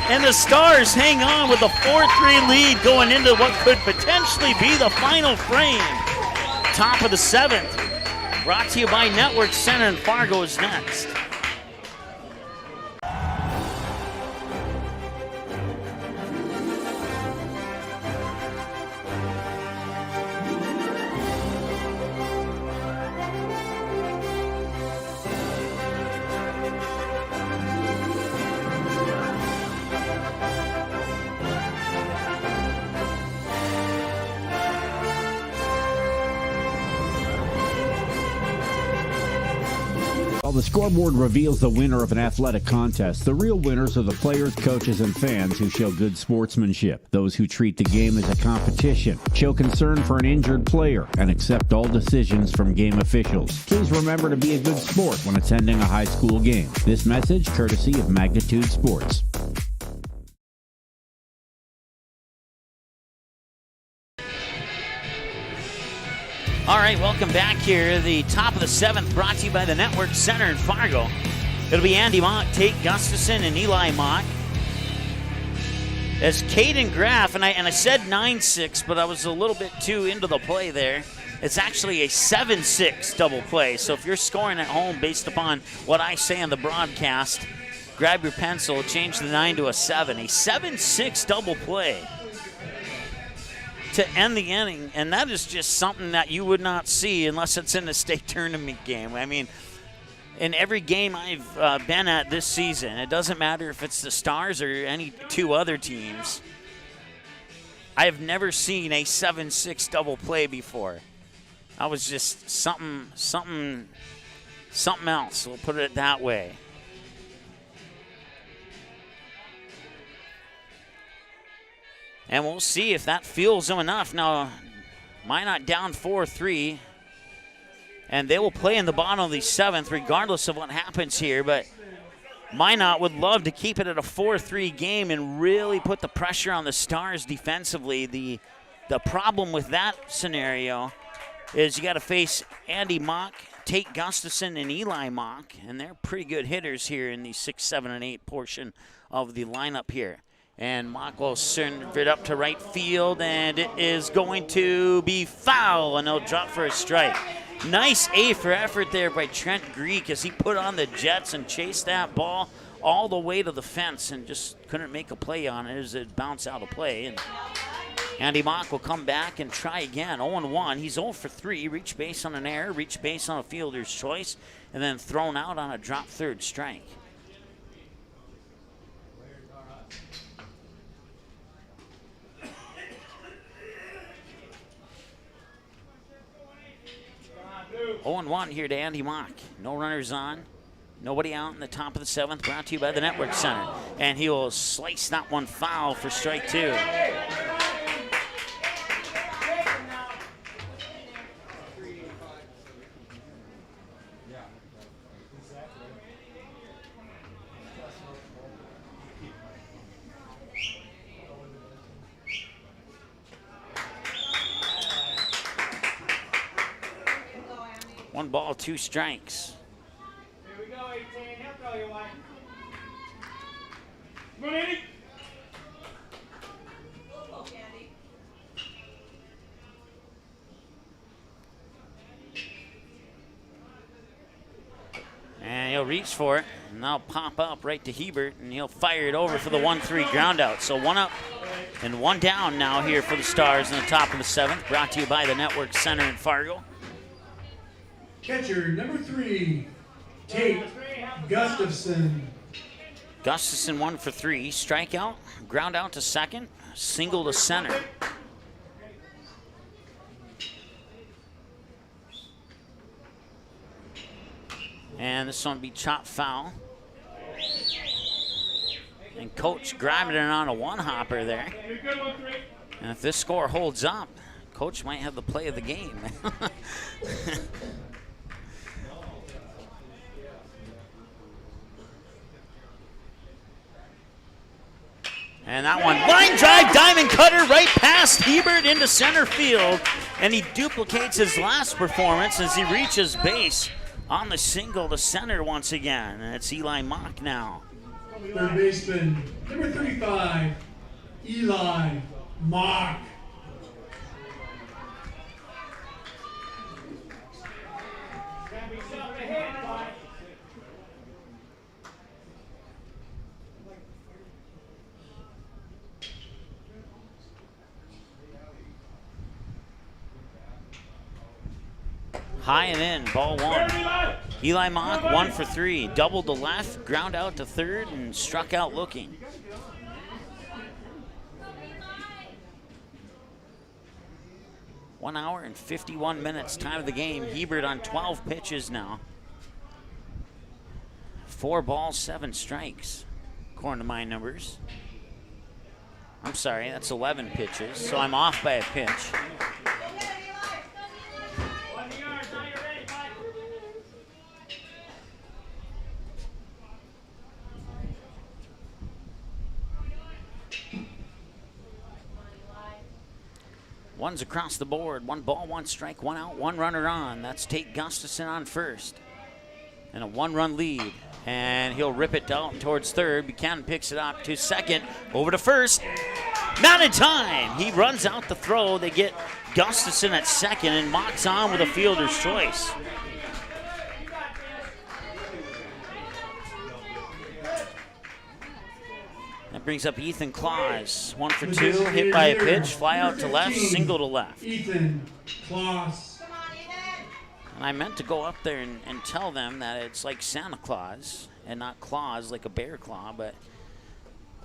And the Stars hang on with a 4-3 lead going into what could potentially be the final frame. Top of the 7th. Brought to you by Network Center, and Fargo is next. While the scoreboard reveals the winner of an athletic contest, the real winners are the players, coaches, and fans who show good sportsmanship. Those who treat the game as a competition, show concern for an injured player, and accept all decisions from game officials. Please remember to be a good sport when attending a high school game. This message courtesy of Magnitude Sports. All right, welcome back here. The top of the 7th brought to you by the Network Center in Fargo. It'll be Andy Mock, Tate Gustafson, and Eli Mock. As Caden Graff, and I said 9-6, but I was a little bit too into the play there. It's actually a 7-6 double play. So if you're scoring at home based upon what I say on the broadcast, grab your pencil, change the 9 to a 7. A 7-6 double play to end the inning, and that is just something that you would not see unless it's in a state tournament game. I mean, in every game I've been at this season, it doesn't matter if it's the Stars or any 2 other teams, I have never seen a 7-6 double play before. That was just something else, we'll put it that way. And we'll see if that fuels them enough. Now, Minot down 4-3, and they will play in the bottom of the 7th regardless of what happens here. But Minot would love to keep it at a 4-3 game and really put the pressure on the Stars defensively. The problem with that scenario is you got to face Andy Mock, Tate Gustafson, and Eli Mock, and they're pretty good hitters here in the 6, 7, and 8 portion of the lineup here. And Mock will send it up to right field, and it is going to be foul, and he'll drop for a strike. Nice A for effort there by Trent Greek as he put on the Jets and chased that ball all the way to the fence and just couldn't make a play on it as it bounced out of play. And Andy Mock will come back and try again. 0-1. He's 0 for 3. Reach base on an error, reach base on a fielder's choice, and then thrown out on a drop third strike. Oh, 0-1 here to Andy Mock. No runners on. Nobody out in the top of the 7th. Brought to you by the Network Center. And he will slice that one foul for strike 2. One ball, 2 strikes. Here we go, 18. He'll throw you one. Come on, Andy. And he'll reach for it, and that'll pop up right to Hebert, and he'll fire it over for the 1-3 ground out. So 1 up and 1 down now here for the Stars in the top of the 7th. Brought to you by the Network Center in Fargo. Catcher number 3, Tate Gustafson. Gustafson 1 for 3. Strikeout, ground out to second. single to center. And this one will be chopped foul. And Coach grabbing it on a one-hopper there. And if this score holds up, Coach might have the play of the game. And that one, line drive, diamond cutter right past Hebert into center field. And he duplicates his last performance as he reaches base on the single to center once again. And it's Eli Mock now. Third baseman, number 35, Eli Mock. High and in, ball one. Eli Mock, 1 for 3. Doubled to left, ground out to third, and struck out looking. One hour and 51 minutes, time of the game. Hebert on 12 pitches now. 4 balls, 7 strikes, according to my numbers. I'm sorry, that's 11 pitches, so I'm off by a pitch. One's across the board. 1 ball, 1 strike, 1 out, 1 runner on. That's Tate Gustafson on first. And a 1-run lead. And he'll rip it down towards third. Buchanan picks it up to second. Over to first. Not in time. He runs out the throw. They get Gustafson at second, and Mock's on with a fielder's choice. That brings up Ethan Claus. 1 for 2, hit by a pitch, fly out to left, single to left. Ethan Claus. And I meant to go up there and tell them that it's like Santa Claus and not claws like a bear claw, but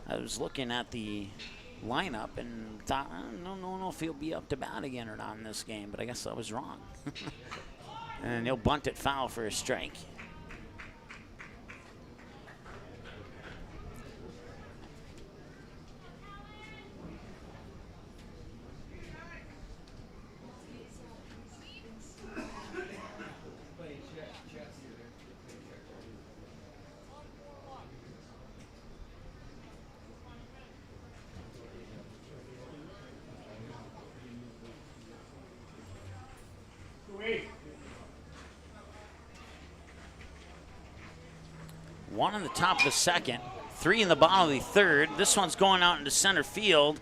I was looking at the lineup and thought, I don't know if he'll be up to bat again or not in this game, but I guess I was wrong. And he'll bunt it foul for a strike. One in the top of the second, 3 in the bottom of the third. This one's going out into center field.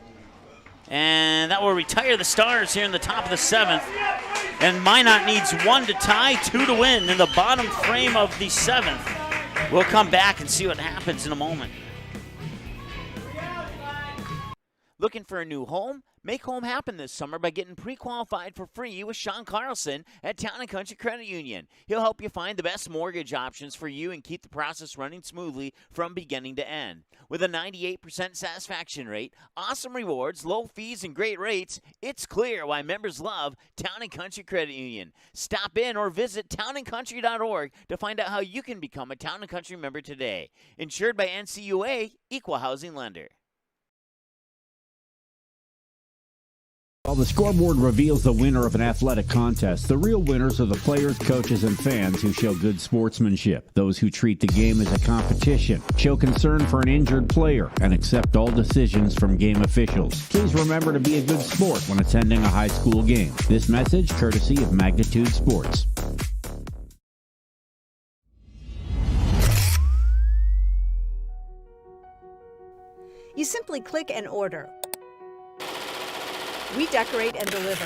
And that will retire the Stars here in the top of the 7th. And Minot needs 1 to tie, 2 to win in the bottom frame of the 7th. We'll come back and see what happens in a moment. Looking for a new home? Make home happen this summer by getting pre-qualified for free with Sean Carlson at Town & Country Credit Union. He'll help you find the best mortgage options for you and keep the process running smoothly from beginning to end. With a 98% satisfaction rate, awesome rewards, low fees, and great rates, it's clear why members love Town & Country Credit Union. Stop in or visit townandcountry.org to find out how you can become a Town & Country member today. Insured by NCUA, Equal Housing Lender. While the scoreboard reveals the winner of an athletic contest, the real winners are the players, coaches, and fans who show good sportsmanship. Those who treat the game as a competition, show concern for an injured player, and accept all decisions from game officials. Please remember to be a good sport when attending a high school game. This message courtesy of Magnitude Sports. You simply click and order. We decorate and deliver.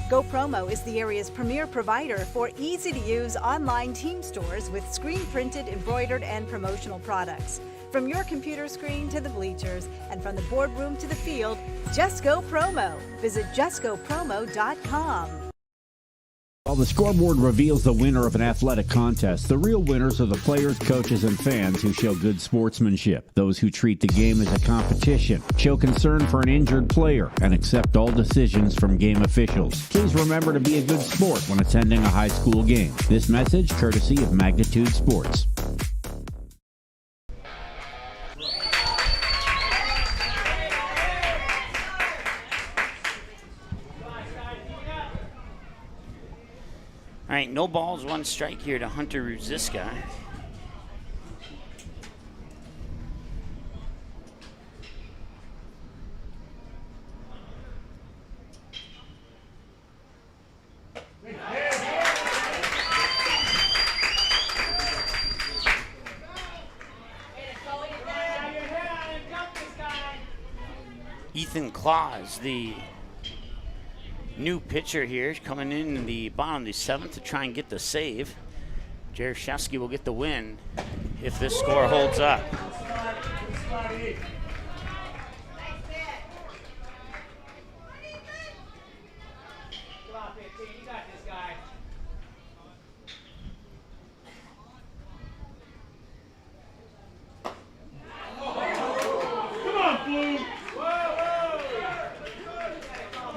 GoPromo is the area's premier provider for easy-to-use online team stores with screen-printed, embroidered, and promotional products. From your computer screen to the bleachers, and from the boardroom to the field, just go promo. Visit justgopromo.com. While the scoreboard reveals the winner of an athletic contest, the real winners are the players, coaches, and fans who show good sportsmanship. Those who treat the game as a competition, show concern for an injured player, and accept all decisions from game officials. Please remember to be a good sport when attending a high school game. This message courtesy of Magnitude Sports. All right, no balls, one strike here to Hunter Ruziska. Ethan Claus, the new pitcher here, coming in the bottom of the 7th to try and get the save. Jaroszewski will get the win if this score holds up.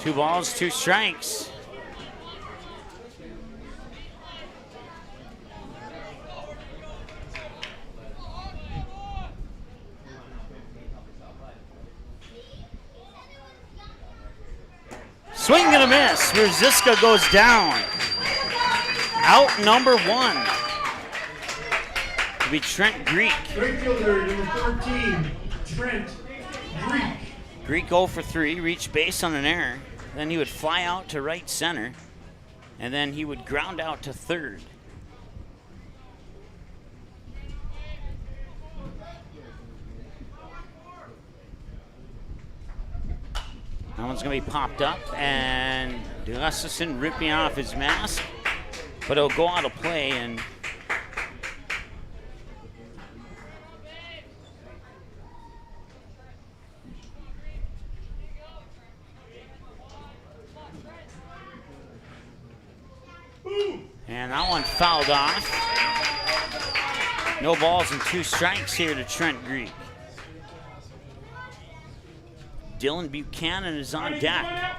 Two balls, two strikes. Swing and a miss. Ruziska goes down. Out number 1. It'll be Trent Greek. Right fielder, number 13, Trent Greek. Greek 0 for 3, reached base on an error. Then he would fly out to right center, and then he would ground out to third. That one's going to be popped up, and Gustafson ripping off his mask, but it'll go out of play, and that one fouled off. No balls and 2 strikes here to Trent Greek. Dylan Buchanan is on deck.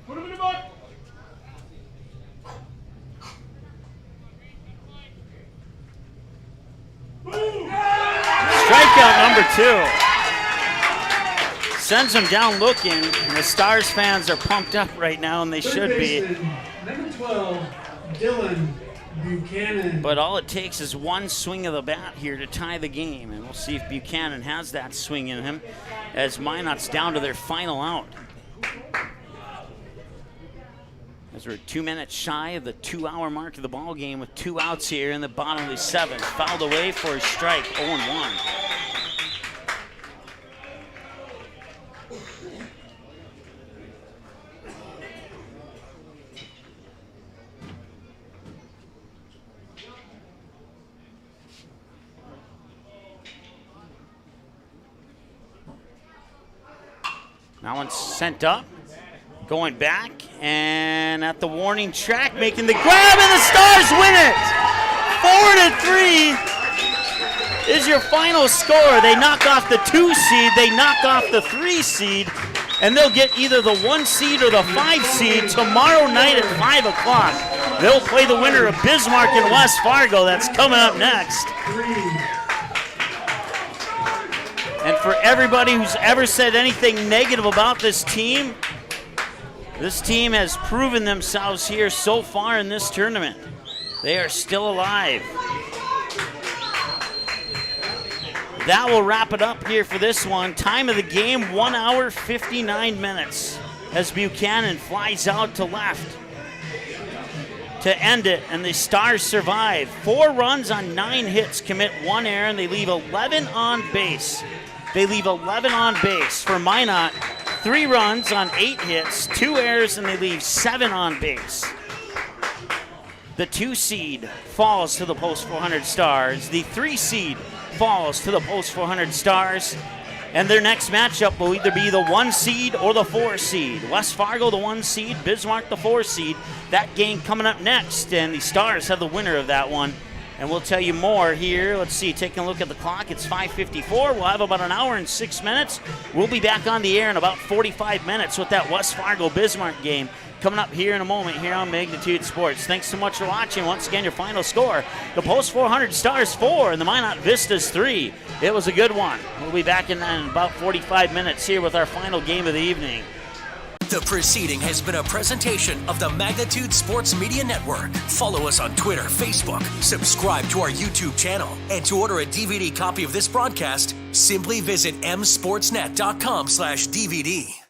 Put him in the butt. Strikeout number 2. Sends him down looking, and the Stars fans are pumped up right now, and they should be. Number 12, Dylan Buchanan. But all it takes is one swing of the bat here to tie the game, and we'll see if Buchanan has that swing in him as Minot's down to their final out. As we're 2 minutes shy of the 2-hour mark of the ball game with 2 outs here in the bottom of the 7th. Fouled away for a strike, 0-1. That one's sent up, going back, and at the warning track, making the grab, and the Stars win it! 4-3 is your final score. They knock off the 2 seed, they knock off the 3 seed, and they'll get either the 1 seed or the 5 seed tomorrow night at 5 o'clock. They'll play the winner of Bismarck and West Fargo. That's coming up next. And for everybody who's ever said anything negative about this team has proven themselves here so far in this tournament. They are still alive. That will wrap it up here for this one. Time of the game, 1 hour, 59 minutes. As Buchanan flies out to left to end it, and the Stars survive. 4 runs on 9 hits, commit 1 error, and they leave 11 on base. They leave 11 on base. For Minot, 3 runs on 8 hits, 2 errors, and they leave 7 on base. The 2 seed falls to the post 400 Stars. The 3 seed falls to the post 400 Stars. And their next matchup will either be the 1 seed or the 4 seed. West Fargo, the 1 seed, Bismarck, the 4 seed. That game coming up next, and the Stars have the winner of that one. And we'll tell you more here. Let's see, taking a look at the clock, it's 5:54. We'll have about an hour and 6 minutes. We'll be back on the air in about 45 minutes with that West Fargo-Bismarck game coming up here in a moment here on Magnitude Sports. Thanks so much for watching. Once again, your final score, the Post 400 Stars 4 and the Minot Vistas 3. It was a good one. We'll be back in about 45 minutes here with our final game of the evening. The proceeding has been a presentation of the Magnitude Sports Media Network. Follow us on Twitter, Facebook, subscribe to our YouTube channel, and to order a DVD copy of this broadcast, simply visit msportsnet.com/DVD.